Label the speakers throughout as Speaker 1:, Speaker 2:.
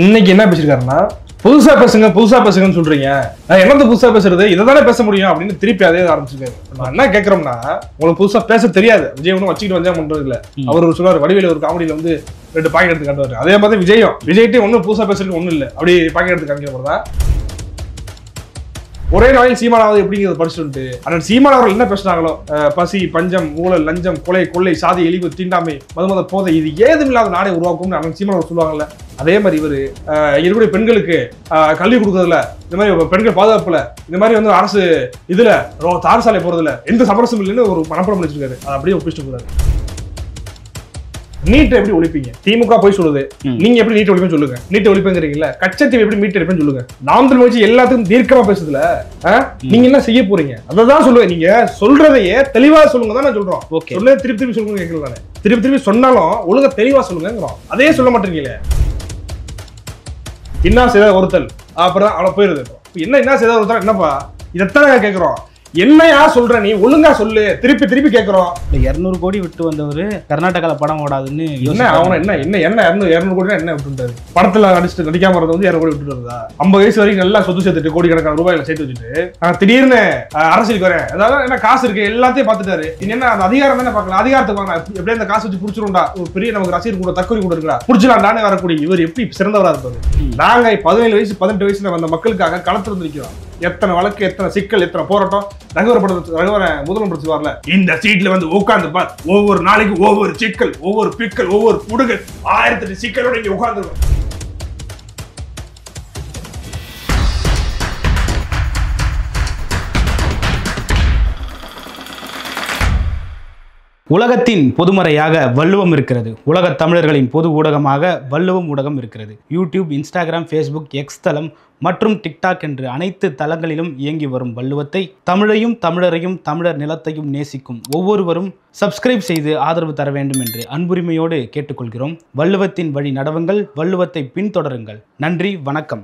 Speaker 1: இன்னைக்கு என்ன பேசிருக்காருன்னா புதுசா பேசுங்கன்னு சொல்றீங்க. நான் என்னது புதுசா பேசுறது, இதைதானே பேச முடியும் அப்படின்னு திருப்பி அதே ஆரம்பிச்சிருக்காரு. நான் என்ன கேட்கறோம்னா, உங்களுக்கு புதுசா பேச தெரியாது. விஜய் ஒன்றும் வச்சுக்கிட்டு வந்தா பண்றது இல்ல. அவர் ஒரு சொல்றாரு, வடிவேலு ஒரு காமெடியில வந்து 2 பாக்கெட் எடுத்து காட்டுவாரு. அதே மாதிரி விஜய்கிட்ட ஒன்றும் புதுசா பேசுறதுக்கு ஒன்றும் இல்லை. அப்படி பாக்கெட் எடுத்து காமிக்கிற மாதிரி தான். ஒரே நாளில் சீமானாவது எப்படிங்கிறத படிச்சுட்டு ஆனால் சீமான் அவர்கள் என்ன பேசுனாங்களோ, பசி, பஞ்சம், ஊழல், லஞ்சம், கொள்ளை, சாதி, இழிவு, தீண்டாமை, மதுமத போதை, இது ஏதும் இல்லாத நாடை உருவாக்கும்னு அண்ணன் சீமான் அவர் சொல்லுவாங்கல்ல. அதே மாதிரி இவரு இருக்கக்கூடிய பெண்களுக்கு கல்வி கொடுக்கறதுல, இந்த மாதிரி பெண்கள் பாதுகாப்புல, இந்த மாதிரி வந்து அரசு இதுல தார் சாலை போறதுல எந்த சமரசம் இல்லைன்னு ஒரு மனப்படம் பண்ணிச்சிருக்காரு. அதை அப்படியே ஒப்பிச்சுட்டு போறாரு. நீட் எப்படி ஒழிப்பீங்க? திமுக போய் சொல்லுது, நீங்க எப்படி நீட் ஒழிப்பேன்னு சொல்லுங்க. நீட் ஒழிப்புங்கிறீங்கல்ல, கச்சத்தீவு எப்படி மீட் எடுப்பேன்னு சொல்லுங்க. நாம் தமிழ் கட்சி எல்லாத்துக்கும் தீர்க்கமா பேசுதுல, நீங்க என்ன செய்ய போறீங்க? அதான் சொல்லுவேன். நீங்க சொல்றதையே தெளிவா சொல்லுங்க தான் நான் சொல்றோம். சொல்ல திருப்பி சொல்லுங்க கேட்கல தானே. திருப்பி சொன்னாலும் ஒழுங்கா தெளிவா சொல்லுங்கிறோம். அதே சொல்ல மாட்டீங்களே. என்ன செய்த ஒருத்தல் அப்புறம் அவளை போயிருது. என்ன செய்த ஒருத்தல் என்னப்பா, இதைத்தான் கேட்கிறோம். என்னையா சொல்ற, நீ ஒழுங்கா சொல்லு. திருப்பி கேட்கிறோம்.
Speaker 2: 200 கோடி விட்டு வந்தவரு கர்நாடகால படம் ஓடாதுன்னு
Speaker 1: என்ன அவன என்ன 200 கோடி என்ன விட்டுட்டாரு? படத்துல நடிக்காம வரது வந்து 200 கோடி விட்டு வருதா? 50 வயசு வரைக்கும் நல்லா சொத்து சேர்த்துட்டு கோடிக்கணக்கான ரூபாயில சேர்த்து வச்சுட்டு திடீர்னு அரசியலுக்கு வரேன். அதாவது என்ன காசு இருக்கு எல்லாத்தையும் பாத்துட்டாரு. என்ன அந்த அதிகாரம் தானே பாக்கலாம். அதிகாரத்துக்கு வாங்க, எப்படியே அந்த காசு வச்சு புடிச்சிருண்டா, ஒரு பெரிய நமக்கு ரசிகர் கூட தற்கொலை கூட இருக்கா, புடிச்சலாண்டானே வரக்கூடிய இவர் எப்படி சிறந்தவரா இருப்பாரு? நாங்க 17 வயசு 18 வயசுல வந்த மக்களுக்காக களத்துல இருந்து நிக்கிறோம். எத்தனை வழக்கு, எத்தனை சிக்கல், எத்தனை போராட்டம். முதலமைச்சர் வரல, இந்த சீட்ல வந்து உட்கார்ந்து பார், ஒவ்வொரு நாளைக்கு ஒவ்வொரு சிக்கல், ஒவ்வொரு பிக்கல், ஒவ்வொரு புடுகு, 1008 சிக்கலோட இங்க உட்கார்ந்து.
Speaker 2: உலகத்தின் பொதுமறையாக வள்ளுவம் இருக்கிறது. உலக தமிழர்களின் பொது ஊடகமாக வள்ளுவம் ஊடகம் இருக்கிறது. யூடியூப், இன்ஸ்டாகிராம், ஃபேஸ்புக், எக்ஸ் தளம் மற்றும் டிக்டாக் என்று அனைத்து தளங்களிலும் இயங்கி வரும் வள்ளுவத்தை, தமிழையும் தமிழரையும் தமிழர் நிலத்தையும் நேசிக்கும் ஒவ்வொருவரும் சப்ஸ்கிரைப் செய்து ஆதரவு தர வேண்டும் என்று அன்புரிமையோடு கேட்டுக்கொள்கிறோம். வள்ளுவத்தின் வழி நடவுங்கள், வள்ளுவத்தை பின்தொடருங்கள். நன்றி, வணக்கம்.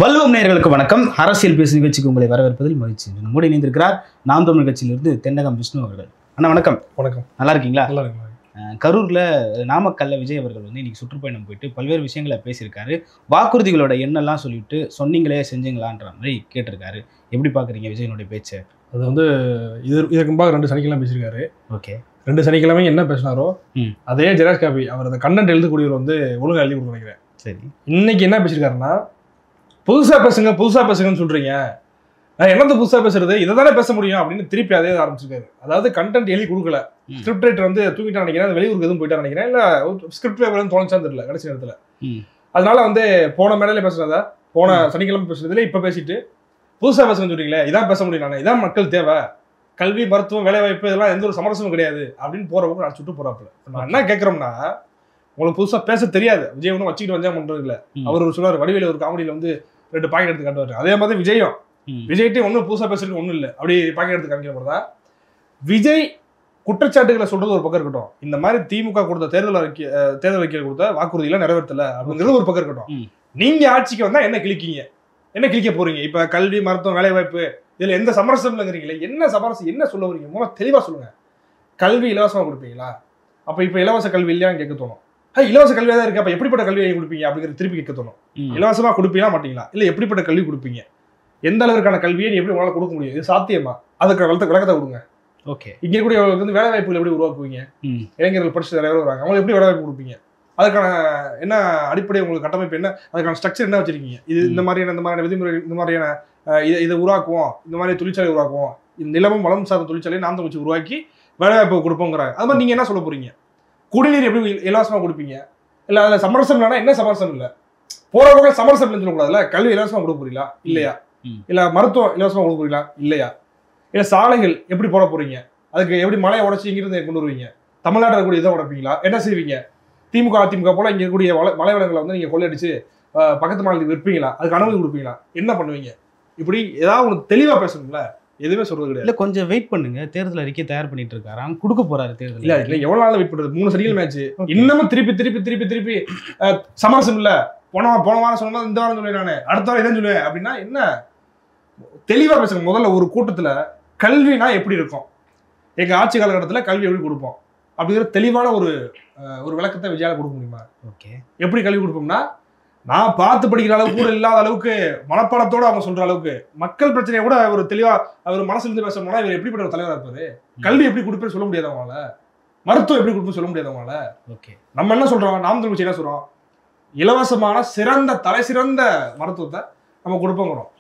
Speaker 2: வள்ளுவம் நேயர்களுக்கு வணக்கம். அரசியல் பேசு நிகழ்ச்சிக்கு உங்களை வரவேற்பதில் மகிழ்ச்சி. நம்முடைய இணைந்திருக்கிறார் நாம் தமிழ் கட்சியிலிருந்து தென்னகம் விஷ்ணு அவர்கள். அண்ணா வணக்கம்.
Speaker 1: வணக்கம்.
Speaker 2: நல்லா இருக்கீங்களா?
Speaker 1: நல்லா இருக்கீங்களா?
Speaker 2: கரூர்ல நாமக்கல்ல விஜய் அவர்கள் வந்து இன்னைக்கு சுற்றுப்பயணம் போயிட்டு பல்வேறு விஷயங்களை பேசியிருக்காரு. வாக்குறுதிகளோட எண்ணெல்லாம் சொல்லிட்டு சொன்னீங்களே செஞ்சீங்களான்ற மாதிரி கேட்டிருக்காரு. எப்படி பாக்குறீங்க விஜயனுடைய பேச்சு?
Speaker 1: அது வந்து இதுக்கு முன்பாக 2 சனிக்கிழமை பேசியிருக்காரு.
Speaker 2: ஓகே,
Speaker 1: 2 சனிக்கிழமை என்ன பேசினாரோ அதே ஜெராக்ஸ் காப்பி அவர் அந்த கண்டென்ட் எழுதக்கூடியவர் வந்து ஒழுங்கா எழுதி கொடுக்க நினைக்கிறேன்.
Speaker 2: சரி,
Speaker 1: இன்னைக்கு என்ன பேசியிருக்காருன்னா, புதுசா பேசுங்கன்னு சொல்றீங்க. நான் என்னது புதுசா பேசுறது, இதைதானே பேச முடியும் அப்படின்னு திருப்பி அதே ஆரம்பிச்சிருக்காரு. அதாவது கண்டென்ட் எழுதி கொடுக்கல, ஸ்கிரிப்ட் ரைட்டர் வந்து தூக்கிட்டா நினைக்கிறேன், வெளியூருக்கு எதுவும் போயிட்டா நினைக்கிறேன், இல்ல ஸ்கிரிப்ட் பேப்பர் தோணுச்சான்னு தெரியல கடைசி நேரத்துல. அதனால வந்து போன மேடையில பேசுறதா, போன சனிக்கிழமை பேசுறதுல இப்ப பேசிட்டு புதுசா பேசுன்னு சொல்றீங்களே, இதான் பேச முடியும். நானே இதான் மக்கள் தேவை, கல்வி, மருத்துவம், வேலை வாய்ப்பு, இதெல்லாம் எந்த ஒரு சமரசமும் கிடையாது அப்படின்னு போறவங்க அடிச்சுட்டு போறாப்புல. நான் என்ன கேட்கறோம்னா, உங்களுக்கு புதுசா பேச தெரியாது. விஜய் ஒன்றும் வச்சுக்கிட்டு வந்தா பண்றது இல்ல. அவர் ஒரு சொல்றாரு, வடிவேலு ஒரு காமெடியில வந்து 2 பாக்கெட் எடுத்து காட்டுவாரு. அதே மாதிரி விஜய்கிட்ட ஒன்றும் புதுசா பேசுறதுக்கு ஒன்றும் இல்லை. அப்படியே பாக்கெட் எடுத்து காமிக்கிற மாதிரி தான். விஜய் குற்றச்சாட்டுகளை சொல்றது ஒரு பக்கம் இருக்கட்டும், இந்த மாதிரி திமுக கொடுத்த தேர்தல் அறிக்கை கொடுத்த வாக்குறுதியெல்லாம் நிறைவேற்றல அப்படிங்கிறது ஒரு பக்கம் இருக்கட்டும். நீங்க ஆட்சிக்கு வந்தா என்ன கிழிக்க போறீங்க? இப்ப கல்வி, மருத்துவம், வேலை வாய்ப்பு, இதுல எந்த சமரசம் இல்லைங்கிறீங்களே, என்ன சமரசம், என்ன சொல்ல வரீங்க? மூலம் தெளிவா சொல்லுங்க. கல்வி இலவசமா கொடுப்பீங்களா? அப்ப இப்ப இலவச கல்வி இல்லையான்னு கேட்க தோணும். இலவச கல்வியா தான் இருக்கு, அப்ப எப்படிப்பட்ட கல்வியை கொடுப்பீங்க அப்படிங்கிறது திருப்பி கேட்க தோணும். இலவசமா கொடுப்பீங்களா மாட்டீங்களா, இல்ல எப்படிப்பட்ட கல்வி கொடுப்பீங்க, எந்த அளவுக்கான கல்வியை எப்படி உங்களால கொடுக்க முடியும், இது சாத்தியமா, அதுக்கு விளக்கத்தை கொடுங்க.
Speaker 2: ஓகே, இங்க
Speaker 1: கூடிய வந்து வேலை வாய்ப்புகள் எப்படி உருவாக்குவீங்க? இளைஞர்கள் படிச்சு நிறைய வராங்க, அவங்களுக்கு எப்படி வேலை வாய்ப்பு கொடுப்பீங்க? அதுக்கான என்ன அடிப்படை, உங்களுக்கு கட்டமைப்பு என்ன, அதுக்கான ஸ்ட்ரக்சர் என்ன வச்சிருக்கீங்க? இது இந்த மாதிரியான விதிமுறை, இந்த மாதிரியான இதை உருவாக்குவோம், இந்த மாதிரி தொழிற்சாலை உருவாக்குவோம், இந்த நிலமும் வளம் சார்ந்த தொழிற்சாலையை நாம் வச்சு உருவாக்கி வேலை வாய்ப்பு கொடுப்போங்கிறாங்க. அது மாதிரி நீங்க என்ன சொல்ல போறீங்க? குடிநீர் எப்படி இலவசமா கொடுப்பீங்க? இல்ல அதுல சமரசம் இல்லைன்னா என்ன சமரசம் இல்லை? போறவங்க சமரசம் இல்லைன்னு சொல்லக்கூடாதுல்ல. கல்வி இலவசமா கொடுக்க போறீங்களா இல்லையா? இல்ல மருத்துவம் இலவசமா கொடுக்க போறீங்களா இல்லையா? இல்ல சாலைகள் எப்படி போட போறீங்க? அதுக்கு எப்படி மலையை உடச்சி இங்கிருந்து கொண்டு வருவீங்க? தமிழ்நாட்டில் இருக்கக்கூடிய இதை உடைப்பீங்களா? என்ன செய்வீங்க? திமுக அதிமுக போல இங்க இருக்கக்கூடிய மலை வளங்களை வந்து நீங்க கொள்ளையடிச்சு பக்கத்து மாநிலத்துக்கு விற்பீங்களா? அதுக்கு அனுமதி கொடுப்பீங்களா? என்ன பண்ணுவீங்க? இப்படி ஏதாவது உங்களுக்கு தெளிவா பேசணும்ல. எதுவுமே சொல்றது கிடையாது.
Speaker 2: இல்ல கொஞ்சம் வெயிட் பண்ணுங்க, தேர்தல் அறிக்கை தயார் பண்ணிட்டு இருக்காராம், கொடுக்க போறாரு தேர்தல்.
Speaker 1: இல்ல எவ்வளவு நாள் வெயிட் பண்றது? 3 சனிக்கிழமை ஆச்சு, இன்னமும் திருப்பி சமரசம் இல்ல. போன வாரம் சொன்னா இந்த வாரம் சொல்லுவேன், நானு அடுத்த வாரம் இதான் சொல்லுவேன் அப்படின்னா என்ன? தெளிவா பேசுங்க. முதல்ல ஒரு கூட்டத்துல கல்வினா எப்படி இருக்கும், எங்க ஆட்சி காலகட்டத்தில் கல்வி எப்படி கொடுப்போம், அப்படிங்கிற தெளிவான ஒரு ஒரு விளக்கத்தை விஜயால கொடுக்க முடியுமா?
Speaker 2: ஓகே.
Speaker 1: எப்படி கல்வி கொடுப்போம்னா, நான் பார்த்து படிக்கிற அளவுக்கு கூட இல்லாத அளவுக்கு மனப்பாடத்தோட அவங்க சொல்ற அளவுக்கு மக்கள் பிரச்சனையை கூட ஒரு தெளிவா அவர் மனசுல இருந்து பேசணும்னா இவர் எப்படிப்பட்ட ஒரு தலைவரா இருப்பாரு? கல்வி எப்படி கொடுப்பேன்னு சொல்ல முடியாது அவங்களால, மருத்துவம் எப்படி கொடுப்பேன்னு சொல்ல முடியாது அவங்களால.
Speaker 2: ஓகே.
Speaker 1: நம்ம என்ன சொல்றோம், நாம் தமிழ் என்ன சொல்றோம், இலவசமான சிறந்த தலை சிறந்த மருத்துவத்தை நம்ம கொடுப்போங்கிறோம்.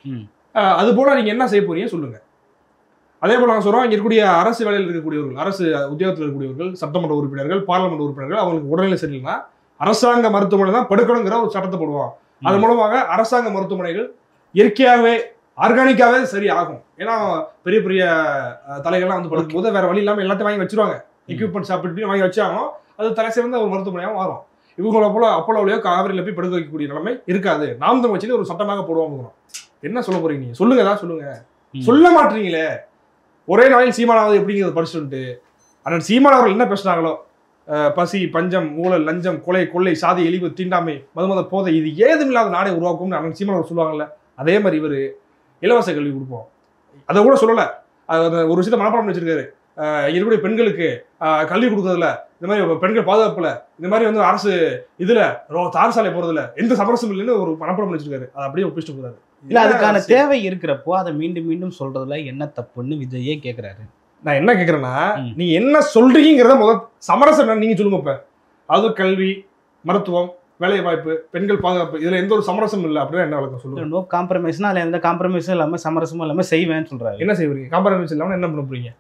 Speaker 1: அது போல நீங்க என்ன செய்ய போறீங்க சொல்லுங்க. அதே போல நாங்கள் சொல்றோம், இங்க இருக்கக்கூடிய அரசு வேலையில் இருக்கக்கூடியவர்கள், அரசு உத்தியோகத்தில் இருக்கக்கூடியவர்கள், சட்டமன்ற உறுப்பினர்கள், பார்லமெண்ட் உறுப்பினர்கள், அவங்களுக்கு உடல்நிலை சரியில்லைன்னா அரசாங்க மருத்துவமனை தான் படுக்கணுங்கிற ஒரு சட்டத்தை போடுவோம். அது மூலமாக அரசாங்க மருத்துவமனைகள் இயற்கையாகவே ஆர்கானிக்காவே சரி ஆகும். ஏன்னா பெரிய பெரிய தலைகள்லாம் வந்து படுக்கும் போது வேற வழி இல்லாமல் எல்லாத்தையும் வாங்கி வச்சிருவாங்க, எக்யூப்மெண்ட் சாப்பிட்டு வாங்கி வச்சாலும் அது தலை சிறந்த ஒரு மருத்துவமனையாக மாறும். இவங்கள போல அப்போலோலையோ காவிரியில போய் படுக்க வைக்கக்கூடிய நிலைமை இருக்காது. நாம் தமிழ் வச்சு ஒரு சட்டமாக போடுவோம். என்ன சொல்ல போறீங்க நீங்க? சொல்லுங்க, தான் சொல்லுங்க. சொல்ல மாட்டீங்களே. ஒரே நாளில் சீமானாவது எப்படிங்கிறது படிச்சுட்டு அண்ணன் சீமான் அவர்கள் என்ன பேசினாங்களோ, பசி, பஞ்சம், ஊழல், லஞ்சம், கொலை, கொள்ளை, சாதி, இழிவு, தீண்டாமை, மதுமத போதை, இது ஏதுமில்லாத நாடை உருவாக்கும்னு அண்ணன் சீமான் அவர் சொல்லுவாங்கல்ல, அதே மாதிரி இவர் இலவச கல்வி கொடுப்போம். அதை கூட சொல்லலை, அது ஒரு விஷயத்தை மனப்பாடம் வச்சிருக்காரு. இருக்கக்கூடிய பெண்களுக்கு கல்வி கொடுக்கறதுல, இந்த மாதிரி பெண்கள் பாதுகாப்புல, இந்த மாதிரி வந்து அரசு இதுல தார் சாலை போறதுல எந்த சமரசம் இல்லைன்னு ஒரு மனப்பாடம் வச்சிருக்காரு. அதை அப்படியே ஒப்பிச்சுட்டு போறாரு.
Speaker 2: இல்ல, அதுக்கான தேவை இருக்கிறப்போ அதை மீண்டும் மீண்டும் சொல்றதுல என்ன தப்புன்னு விஜயே கேட்கிறாரு.
Speaker 1: நான் என்ன கேட்கறேன்னா, நீங்க என்ன சொல்றீங்கிறத முதல் சமரசம் நீங்க சொல்லுங்க. இப்ப அது கல்வி, மருத்துவம், வேலை வாய்ப்பு, பெண்கள் பாதுகாப்பு, இதுல எந்த ஒரு சமரசம் இல்லை அப்படின்னா என்ன வழக்கம் சொல்லுங்க.
Speaker 2: நோ காம்ப்ரமைஸ்னா அதுல எந்த காம்ப்ரமைஸும் இல்லாம சமரசமும் இல்லாம செய்வேன்னு சொல்றாரு.
Speaker 1: என்ன செய்வீங்க? காம்ப்ரமைஸ் இல்லாம என்ன பண்ண போறீங்க?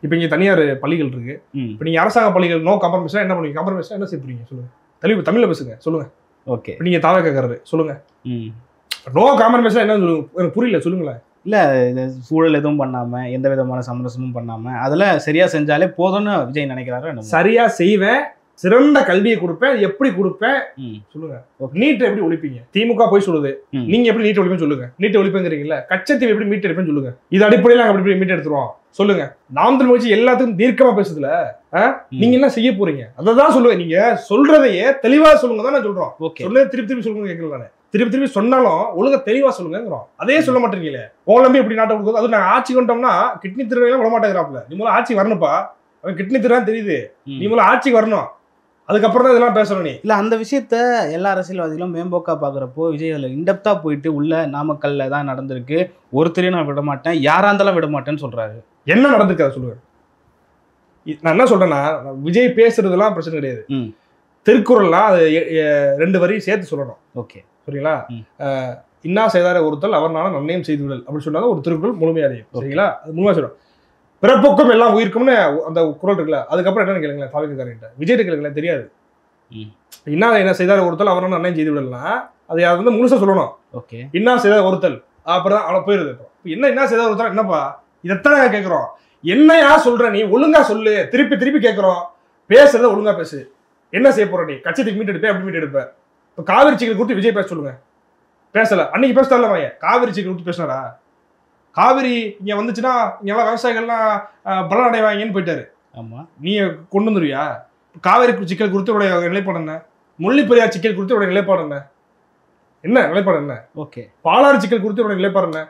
Speaker 1: இப்ப இங்க தனியார் பள்ளிகள் இருக்கு, இப்ப நீங்க அரசாங்க பள்ளிகள் நோ காம்ப்ரமைஸ்னா என்ன பண்ணுவீங்க? காம்ப்ரமைஸ்னா என்ன செய்ய போறீங்க சொல்லுங்க. தமிழ்ல பேசுங்க, சொல்லுங்க.
Speaker 2: ஓகே.
Speaker 1: நீங்க தாவே கேட்கறது சொல்லுங்க. நோ காம்ப்ரமைஸ்னா என்ன சொல்லுங்க, எனக்கு புரியல, சொல்லுங்களேன்.
Speaker 2: இல்லை, சூழல் எதுவும் பண்ணாம எந்த விதமான சமரசமும் பண்ணாம அதில் சரியா செஞ்சாலே போதும்னு விஜய் நினைக்கிறாரு.
Speaker 1: சரியா செய்வேன், சிறந்த கல்வியை கொடுப்பேன், எப்படி கொடுப்பேன் சொல்லுங்க. நீட்டை எப்படி ஒழிப்பீங்க? திமுக போய் சொல்லுது, நீங்க எப்படி நீட்டை ஒழிப்பேன்னு சொல்லுங்க. நீட்டை ஒழிப்புங்கிறீங்களா, கச்சத்தீவை எப்படி மீட்டு எடுப்பேன்னு சொல்லுங்க. இது அடிப்படையில் நாங்கள் எப்படி மீட்டு எடுத்துருவோம் சொல்லுங்க. நாம் தமிழ் வச்சு எல்லாத்துக்கும் தீர்க்கமா பேசுதுல, நீங்க என்ன செய்ய போறீங்க அதான் சொல்லுங்க. நீங்க சொல்றதையே தெளிவா சொல்லுங்க தான் நான் சொல்றோம். சொல்ல திருப்பி திருப்பி சொல்லுங்க கேட்கல, திருப்பி திருப்பி சொன்னாலும் ஒழுங்கா தெளிவா சொல்லுங்கிறோம். அதே சொல்ல மாட்டீங்களே. உங்களை எப்படி நாட்டை கொடுக்குறது? அது நாங்கள் ஆட்சி கொண்டோம்னா கிட்னி திருவையெல்லாம் விட மாட்டேங்கிறாப்ல. நீ மூலம் ஆட்சி வரணும்ப்பா, அவன் கிட்னி திருவான்னு தெரியுது, நீ மூலம் ஆட்சிக்கு வரணும், அதுக்கப்புறம் தான் இதெல்லாம் பேசணும். நீ
Speaker 2: இல்லை, அந்த விஷயத்த எல்லா அரசியல்வாதிகளும் மேம்போக்கா பார்க்குறப்போ விஜய் அதில் இன்டெப்தா போயிட்டு உள்ள நாமக்கல்ல தான் நடந்திருக்கு, ஒருத்தரையும் நான் விட மாட்டேன், யாரா இருந்தாலும் விட மாட்டேன்னு சொல்றாரு.
Speaker 1: என்ன நடந்திருக்கு அதை சொல்லுவேன். நான் என்ன சொல்றேன்னா, விஜய் பேசுறதுலாம் பிரச்சனை கிடையாது. திருக்குறள்லாம் அது 2 வரி சேர்த்து சொல்லணும்.
Speaker 2: ஓகே,
Speaker 1: சரிங்களா? இன்னா செய்தார ஒருத்தல் அவர்னால நன்மையும் செய்து விடல் அப்படின்னு சொன்னாலும் ஒரு திருக்குறள் முழுமையாதையும். சரிங்களா? அது முழுமையா சொல்லணும். பிறப்புக்கும் எல்லாம் உயிருக்கும்னு அந்த குறள் இருக்குல்ல, அதுக்கப்புறம் என்னன்னு கேளுங்களேன். தாவிக்காரன்ட்ட விஜய்கிட்ட கேளுங்களேன், தெரியாது. என்ன செய்தார ஒருத்தல் அவரால் நன்மையும் செய்து விடல்னா அதை யார் வந்து முழுசா சொல்லணும்.
Speaker 2: ஓகே, இன்னா
Speaker 1: செய்தார ஒருத்தல், அப்புறம் அவ்வளோ போயிருது. என்ன செய்தார ஒருத்தல் என்னப்பா இதைத்தானே கேட்குறோம். என்னையா சொல்ற நீ, ஒழுங்கா சொல்லு. திருப்பி திருப்பி கேட்குறோம், பேசுறத ஒழுங்கா பேசு. என்ன செய்ய போற நீ? கட்சிக்கு மீட் எடுப்பேன், அப்படி மீட் எடுப்பேன். இப்போ காவிரி சிக்கல் கொடுத்து விஜய் பேச சொல்லுங்க. பேசல, அன்னைக்கு பேசல வாங்க. காவிரி சிக்கல் கொடுத்து பேசினாரா? காவிரி இங்க வந்துச்சுன்னா இங்கெல்லாம் விவசாயிகள்லாம் பலன் அடைவாங்கன்னு போயிட்டாரு.
Speaker 2: ஆமா,
Speaker 1: நீ கொண்டு வந்துருவியா? காவிரி சிக்கல் கொடுத்து உடைய நிலைப்பாடு என்ன? முல்லை பெரியார் சிக்கல் கொடுத்து உடைய நிலைப்பாடு என்ன? என்ன நிலைப்பாடு என்ன?
Speaker 2: ஓகே,
Speaker 1: பாலாறு சிக்கல் கொடுத்து உடைய நிலைப்பாடு என்ன?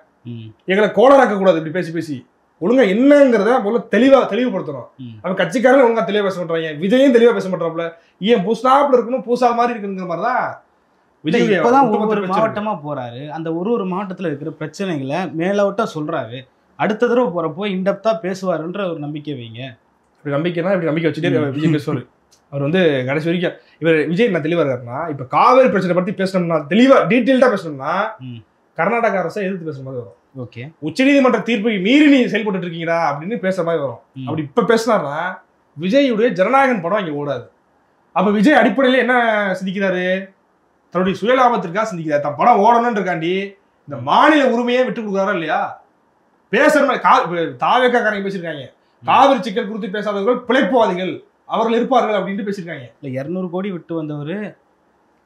Speaker 1: எங்களை கோளராக்க கூடாது. இப்படி பேசி பேசி ஒழுங்கா என்னங்கிறத முதல்ல தெளிவுபடுத்தணும். அவன் கட்சிக்காரன் ஒழுங்கா தெளிவா பேச மாட்டாங்க, விஜயும் தெளிவா பேச மாட்டாப்ல. ஏன் பூசாப்ல இருக்கணும், பூசா மாதிரி இருக்குங்கிற மாதிரிதான் விஜய்
Speaker 2: இப்பதான் ஒவ்வொரு மாவட்டமா போறாரு. அந்த ஒரு மாவட்டத்துல இருக்கிற பிரச்சனைகளை மேலோட்டா சொல்றாரு. அடுத்த தடவை போறப்போ இன்டெப்தா பேசுவாருன்ற ஒரு நம்பிக்கை வைங்க.
Speaker 1: இப்படி நம்பிக்கைனா இப்படி நம்பிக்கை வச்சுட்டே விஜய் பேசுவாரு. அவர் வந்து கடைசி வரைக்கும் இவர் விஜய் நான் தெளிவா இருக்காருன்னா, இப்ப காவேரி பிரச்சனை பத்தி பேசணும்னா, தெளிவா டீட்டெயில்டா பேசணும்னா கர்நாடக அரசை எதிர்த்து பேசுற மாதிரி வரும்.
Speaker 2: ஓகே,
Speaker 1: உச்சநீதிமன்ற தீர்ப்பை மீறி நீ செயல்பட்டு இருக்கீங்களா அப்படின்னு பேசுற மாதிரி வரும். அப்படி இப்ப பேசினார்னா விஜயுடைய ஜனநாயகன் படம் இங்க ஓடாது. அப்ப விஜய் அடிப்படையில என்ன சிந்திக்கிறாரு? தன்னுடைய சுயலாபத்திற்காக சிந்திக்கிறார். தன் படம் ஓடணும்னு இருக்காண்டி இந்த மாநில உரிமையை விட்டு கொடுக்குறாரா இல்லையா? பேசுற மாதிரி தாவேக்காரங்க பேசியிருக்காங்க. காவிரி சிக்கல் குறித்து பேசாதவர்கள் பிழைப்புவாதிகள், அவர்கள் இருப்பார்கள் அப்படின்ட்டு பேசியிருக்காங்க.
Speaker 2: இல்லை, 200 கோடி விட்டு வந்தவர்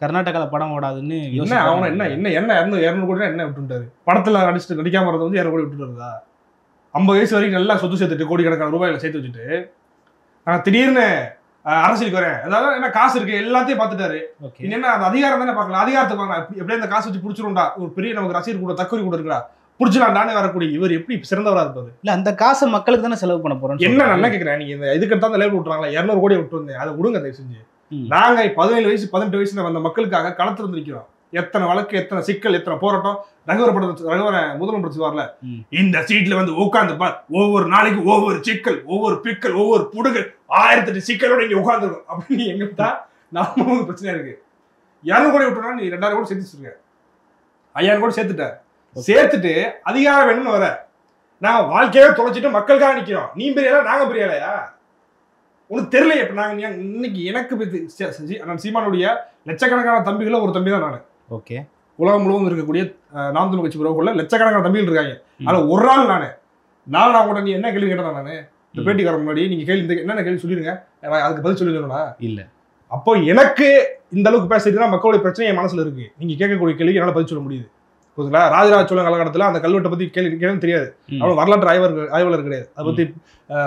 Speaker 2: கர்நாடகால படம் ஓடாதுன்னு
Speaker 1: என்ன அவனை என்ன 200 கோடி என்ன விட்டுட்டாரு? படத்துல அடிச்சுட்டு நடிக்காம இருந்தது வந்து 200 கோடி விட்டுட்டு வருதா? 50 வயசு வரைக்கும் நல்லா சொத்து சேர்த்துட்டு கோடிக்கணக்கான ரூபாயில சேர்த்து வச்சுட்டு நான் திடீர்னு அரசியலுக்கு வரேன், அதாவது என்ன காசு இருக்கு எல்லாத்தையும் பார்த்துட்டாரு. என்ன அந்த அதிகாரம் தானே பார்க்கலாம், அதிகாரத்தை பார்க்கலாம். எப்படியே அந்த காசு வச்சு பிடிச்சிரும்டா, ஒரு பெரிய நமக்கு ரசிகர் கூட தக்குரி கூட இருக்கா, புடிச்சலாண்டானே வரக்கூடிய இவர் எப்படி சிறந்தவரா இருப்பாரு?
Speaker 2: இல்ல அந்த காசை மக்களுக்கு தானே செலவு பண்ண போறோம்.
Speaker 1: என்ன நல்லா கேக்குறேன், நீங்க இந்த இதுக்கு தான் லேபிள் விட்டுறாங்களா 200 கோடி விட்டு வந்தேன், அதை விடுங்க தயவு செஞ்சு. நாங்க 17 வயசு 18 வயசுல வந்த மக்களுக்காக களத்துல இருந்து நிக்கிறோம். எத்தனை வழக்கு, எத்தனை சிக்கல், எத்தனை போராட்டம். ரகுவர முதலமைச்சர் வரல, இந்த சீட்ல வந்து உட்கார்ந்து பார், ஒவ்வொரு நாளைக்கு ஒவ்வொரு சிக்கல், ஒவ்வொரு பிக்கல், ஒவ்வொரு புடுகள், 1008 சிக்கலோட இங்க உட்கார்ந்துருக்கும் அப்படின்னு எங்க தான் நாம பிரச்சனையா இருக்கு. 200 கோடி விட்டுனா நீ 2000 கோடி சேர்த்துருக்க, 5000 கோடி சேர்த்துட்டு அதிகாரம் வேணும்னு வர. நாங்க வாழ்க்கையே தொலைச்சிட்டு மக்களுக்காக நிக்கிறோம். நீ பெரியாளா நாங்க பெரியாளையா? உனக்கு தெரியல. இப்ப நாங்க இன்னைக்கு எனக்கு சீமானுடைய லட்சக்கணக்கான தம்பிகள ஒரு தம்பி தான் நானு.
Speaker 2: ஓகே,
Speaker 1: உலகம் முழுவதும் இருக்கக்கூடிய நாம் தமிழ் கட்சி பிறகுள்ள லட்சக்கணக்கான தம்பிகள் இருக்காங்க. அதுல ஒரு நாள் நான் அவங்கள்ட்ட நீ என்ன கேள்வி கேட்டா நானு இந்த பேட்டிக்கார முன்னாடி நீங்க கேள்வி என்னென்ன கேள்வி சொல்லிருங்க, அதுக்கு பதில் சொல்லிடணும்னா இல்ல. அப்போ எனக்கு இந்த அளவுக்கு பேசிட்டுனா மக்களுடைய பிரச்சனை என் மனசுல இருக்கு. நீங்க கேட்கக்கூடிய கேள்வி என்னால பதில் சொல்ல முடியுது. புரியுதுங்களா? ராஜராஜ சோழன் காலகட்டத்தில் அந்த கல்வெட்டை பத்தி கேள்வி தெரியாது, அவன் வரலாற்று ஆய்வாளர் கிடையாது, அதை பத்தி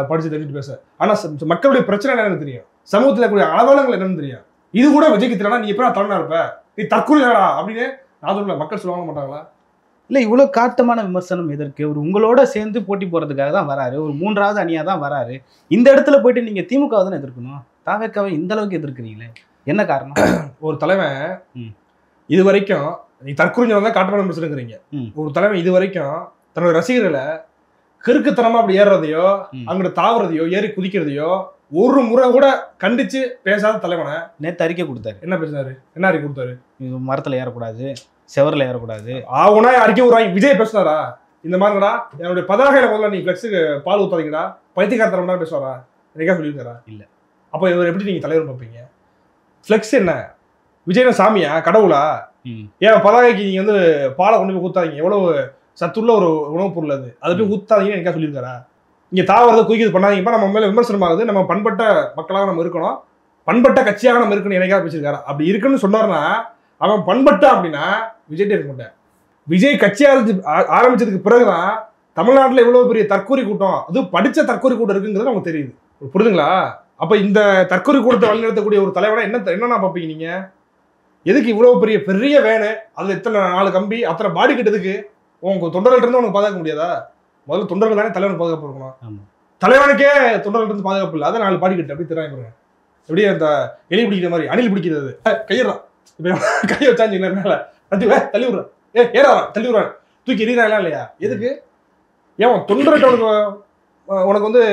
Speaker 1: படிச்சு தெரிஞ்சுட்டு பேச. ஆனா மக்களுடைய பிரச்சனை என்னன்னு தெரியும், சமூகத்தில் கூடிய அளவலங்கள் என்னன்னு தெரியும். இது கூட விஜய்க்கு தெரியல. நீ எப்ப தலைவனா இருப்ப, நீ தற்கொலைடா அப்படின்னு நான் சொல்ல மக்கள் சொல்லுவாங்க மாட்டாங்களா?
Speaker 2: இல்லை, இவ்வளோ காட்டமான விமர்சனம் எதற்கு? ஒரு உங்களோட சேர்ந்து போட்டி போகிறதுக்காக தான் வராரு, ஒரு 3வது அணியாக தான் வராரு. இந்த இடத்துல போயிட்டு நீங்கள் திமுகவை தானே எதிர்க்கணும், தாவேக்காவை இந்த அளவுக்கு எதிர்க்கிறீங்களே, என்ன காரணம்? ஒரு தலைவன் இது வரைக்கும் நீ தற்கொலைஞ்சவன் தான் காட்டமான விமர்சனங்கிறீங்க. ஒரு தலைவன் இது வரைக்கும் தன்னோட ரசிகர்களை கிறுக்குத்தனமா அப்படி ஏறுறதையோ அங்கிட்ட தாவுறதையோ ஏறி குதிக்கிறதையோ ஒரு முறை கூட கண்டிச்சு பேசாத தலைவனை நேற்று அறிக்கை கொடுத்தாரு. என்ன பேசினாரு? என்ன அறிக்கை கொடுத்தாரு? மரத்துல ஏறக்கூடாது, செவரில் ஏறக்கூடாது, ஆகுனா அறிக்கை விடுறாங்க. விஜய் பேசினாரா இந்த மாதிரிடா என்னுடைய பதாகையில முதல்ல நீ ஃபிளெக்ஸுக்கு பால் ஊத்தாதீங்கடா பைத்தியக்காரத்தனம்னா பேசுவாரா? எனக்கா சொல்லியிருக்காரா? இல்ல. அப்போ இவர் எப்படி நீங்க தலைவர் பார்ப்பீங்க? ஃபிளெக்ஸ் என்ன விஜய் சாமியா கடவுளா? ஏன் பதாகைக்கு நீங்க வந்து பாலை கொண்டு போய் ஊத்தாதீங்க, எவ்வளவு சத்துள்ள ஒரு உணவுப் பொருள் அது, அதை போய் ஊத்தாதீங்கன்னு எனக்கா சொல்லியிருக்காரா? இங்க தாவறதை குயிக்கிறது பண்ணாதீங்கப்பா, நம்ம மேல விமர்சனம் ஆகுது, நம்ம பண்பட்ட மக்களாக நம்ம இருக்கணும், பண்பட்ட கட்சியாக நம்ம இருக்கணும் எனக்கா பேசியிருக்காரா? அப்படி இருக்குன்னு சொன்னார்னா அவன் பண்பட்டா அப்படின்னா விஜய்கிட்ட இருக்க மாட்டேன். விஜய் கட்சி ஆரம்பிச்சதுக்கு பிறகுதான் தமிழ்நாட்டில் இவ்வளவு பெரிய தற்கொலை கூட்டம், அதுவும் படிச்ச தற்கொலை கூட்டம் இருக்குங்கிறது நமக்கு தெரியுது. புரியுதுங்களா? அப்ப இந்த தற்கொலை கூட்டத்தை வழிநடத்தக்கூடிய ஒரு தலைவனா என்னன்னா பார்ப்பீங்க நீங்க? எதுக்கு இவ்வளவு பெரிய பெரிய வேனு, அதுல எத்தனை 4 கம்பி, அத்தனை பாடி கட்டுறதுக்கு உங்க தொண்டர்கள் இருந்து உனக்கு பாதுகாக்க முடியாதா? முதல்ல தொண்டர்கள் தானே தலைவன் பாதுகாப்பு இருக்கணும். தலைவனுக்கே தொண்டர்கள் இருந்து பாதுகாப்பு இல்லை, அதை 4 பாடி கட்டு அப்படி தராங்க. எப்படியே அந்த எலி பிடிக்கிற மாதிரி அணில் பிடிக்கிறது கையிடறான். இப்ப கையை வச்சாஞ்சு மேல தள்ளி விடுறான், ஏறான் தள்ளி விடுறான், தூக்கி எறிகிறான் இல்லையா? எதுக்கு? ஏன் தொண்டர்கள் உனக்கு வந்து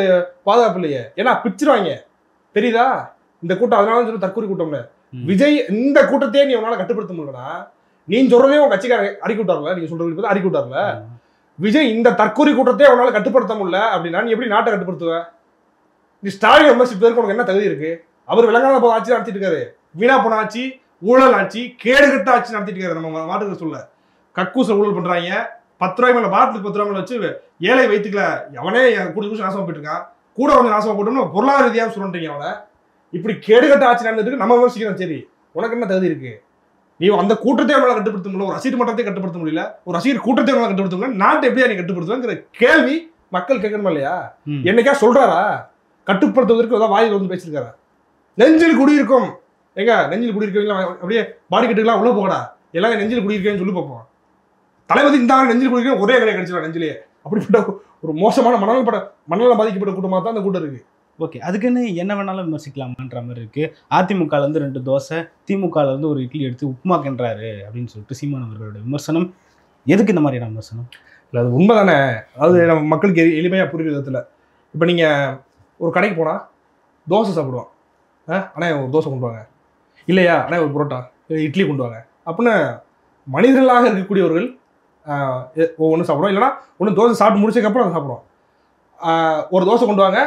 Speaker 2: பாதுகாப்பு இல்லையே, ஏன்னா பிச்சிருவாங்க தெரியுதா? இந்த கூட்டம் அதனால சொல்லி தற்கொலை கூட்டம்னு. விஜய் இந்த கூட்டத்தையே நீ உன்னால கட்டுப்படுத்த முடியலன்னா நீ சொல்றதே உன் கட்சிக்கார அறிக்கை விட்டார்ல, நீங்க சொல்றது அறிக்கை விட்டார்ல, விஜய் இந்த தற்கொலை கூட்டத்தையே உன்னால கட்டுப்படுத்த முடியல அப்படின்னா நீ எப்படி நாட்டை கட்டுப்படுத்துவ? நீ ஸ்டாலின் விமர்சிப்பதற்கு உனக்கு என்ன தகுதி இருக்கு? அவர் விளங்காத போது ஆட்சி நடத்திட்டு இருக்காரு, வீணா போன ஆட்சி, ஊழல் ஆட்சி, கேடுகட்ட ஆட்சி நடத்திட்டு இருக்காரு. நம்ம மாட்டுக்கு சொல்ல கக்கூச ஊழல் பண்றாங்க, 10 ரூபாய் மேல பாட்டிலுக்கு 10 ரூபாய் மேல வச்சு ஏழை வைத்துக்கல அவனே குடிச்சு நாசமா போயிட்டு இருக்கான், கூட கொஞ்சம் நாசமா போட்டோம்னு பொருளாதார ரீதியாக சொல்றீங்க. அவனை இப்படி கேடுகட்ட ஆட்சி நடந்துட்டு நம்ம விமர்சிக்கிறோம். சரி, உனக்கு என்ன தகுதி இருக்கு? நீ அந்த கூட்டத்தை அவனால கட்டுப்படுத்த முடியல, ஒரு ரசிகர் மன்றத்தை கட்டுப்படுத்த முடியல, ஒரு ரசிகர் கூட்டத்தை அவனால கட்டுப்படுத்த முடியல, நாட்டை எப்படியா நீ கட்டுப்படுத்துவங்கிற கேள்வி மக்கள் கேட்கணுமா இல்லையா? என்னைக்கா சொல்றாரா கட்டுப்படுத்துவதற்கு ஏதாவது வாயில் வந்து பேசியிருக்காரா? நெஞ்சில் குடியிருக்கும், எங்க நெஞ்சில் குடியிருக்கீங்களா? அப்படியே பாடி கட்டுக்கலாம் உள்ள போகடா, எல்லாமே நெஞ்சில் குடியிருக்கேன்னு சொல்லி பார்ப்போம். தளபதி இந்த நெஞ்சில் குடியிருக்க ஒரே கிடையாது கிடைச்சிடலாம் நெஞ்சிலேயே. அப்படிப்பட்ட ஒரு மோசமான மனநலம் பாதிக்கப்பட்ட கூட்டமாக தான் அந்த கூட்டம் இருக்கு. ஓகே, அதுக்குன்னு என்ன வேணாலும் விமர்சிக்கலாமான்ற மாதிரி இருக்கு. அதிமுகலேருந்து 2 தோசை, திமுகலேருந்து ஒரு இட்லி எடுத்து உப்புமா கின்றாரு அப்படின்னு சொல்லிட்டு சீமான் அவர்களோட விமர்சனம். எதுக்கு இந்த மாதிரியான விமர்சனம்? இல்லை, அது உண்மை தானே. அதாவது நம்ம மக்களுக்கு எளிமையாக புரியுற விதத்தில் இப்போ நீங்கள் ஒரு கடைக்கு போனால் தோசை சாப்பிடுவோம், ஆனால் ஒரு தோசை கொண்டு வாங்க, இல்லையா ஆனால் ஒரு புரோட்டா இட்லி கொண்டு வாங்க அப்படின்னு மனிதர்களாக இருக்கக்கூடியவர்கள் ஒவ்வொன்றும் சாப்பிடுவோம். இல்லைனா ஒன்று தோசை சாப்பிட்டு முடிச்சதுக்கப்புறம் அதை சாப்பிடுவோம். ஒரு தோசை கொண்டு வாங்க,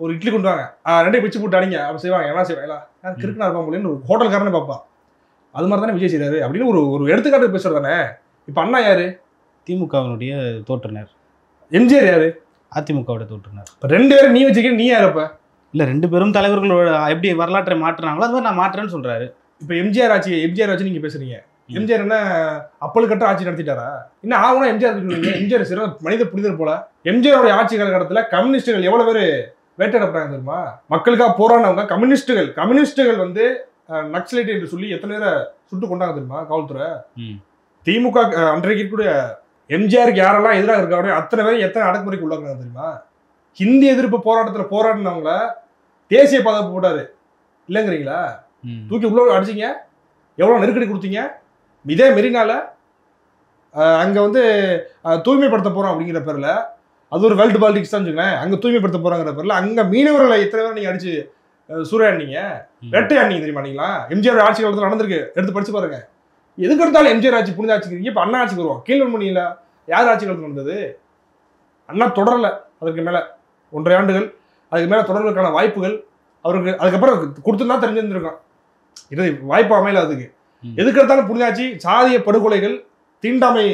Speaker 2: ஒரு இட்லி கொண்டு வாங்க, 2 பிச்சு போட்டு அடிங்க அப்படி செய்வாங்க. எல்லாம் செய்வாங்களா? கிறுக்குனா இருப்பான் போலேன்னு ஒரு ஹோட்டல்காரனே பார்ப்பா. அது மாதிரி தானே விஜய் செய்கிறாரு அப்படின்னு ஒரு எடுத்துக்காட்டு பேசுறது தானே. இப்போ அண்ணா யாரு? திமுகவினுடைய தோற்றுனர். எம்ஜிஆர் யாரு? அதிமுகவோட தோற்றுனர். இப்போ 2 பேரும் நீ வச்சுக்க, நீ யார்? அப்போ இல்லை, 2 பேரும் தலைவர்களோட எப்படி வரலாற்றை மாற்றுறாங்களோ அது மாதிரி நான் மாற்றுறேன்னு சொல்றாரு. இப்போ எம்ஜிஆர் ஆட்சி நீங்க பேசுறீங்க. எம்ஜிஆர் என்ன அப்பழுக்கட்ட ஆட்சி நடத்திட்டாரா? இன்னும் ஆகுனா எம்ஜிஆர் எம்ஜிஆர் சிறந்த மனித புனிதர் போல. எம்ஜிஆருடைய ஆட்சி காலகட்டத்தில் கம்யூனிஸ்டுகள் எவ்வளவு பேர் வேட்டையாடப்படுறாங்க தெரியுமா? மக்களுக்காக போராடினவங்க கம்யூனிஸ்டுகள் வந்து நக்சலைட் என்று சொல்லி எத்தனை பேரை சுட்டு கொண்டாங்க தெரியுமா காவல்துறை? திமுக அன்றைக்கு இருக்கக்கூடிய
Speaker 1: எம்ஜிஆருக்கு யாரெல்லாம் எதிராக இருக்காங்களோ அத்தனை பேரும் எத்தனை அடக்குமுறைக்கு உள்ளாங்க தெரியுமா? ஹிந்தி எதிர்ப்பு போராட்டத்தில் போராடினவங்கள தேசிய பாதுகாப்பு போட்டாரு இல்லைங்கிறீங்களா? தூக்கி உள்ள அடிச்சிங்க, எவ்வளோ நெருக்கடி கொடுத்தீங்க. இதே மெரினால அங்கே வந்து தூய்மைப்படுத்த போகிறோம் அப்படிங்கிற பேரில், அது ஒரு வேர்ல்டு பாலிடிக்ஸ் தான் வச்சுக்கோங்களேன். அங்கே தூய்மைப்படுத்த போகிறாங்கிற பேரில் அங்கே மீனவர்களை எத்தனை பேர் நீங்கள் அடிச்சு சூறையாடினீங்க, வேட்டையாடினீங்க தெரியுமா? நீங்களா எம்ஜிஆர் ஆட்சி காலத்தில் நடந்திருக்கு, எடுத்து படிச்சு பாருங்க. எதுக்கு எடுத்தாலும் எம்ஜிஆர் ஆட்சி புனித ஆட்சிக்கிறீங்க. இப்போ அண்ணா ஆட்சிக்கு வருவோம். கீழ்வன்மணியில் யார் ஆட்சி காலத்தில் நடந்தது? அண்ணா தொடரலை, அதற்கு மேலே 1.5 ஆண்டுகள் அதுக்கு மேலே தொடர்றதுக்கான வாய்ப்புகள் அவருக்கு அதுக்கப்புறம் கொடுத்துதான் தெரிஞ்சிருந்திருக்கான். இது வாய்ப்பு அமையல. அதுக்கு எதுக்கு எடுத்தாலும் புனிதாட்சி, சாதிய படுகொலைகள், தீண்டாமை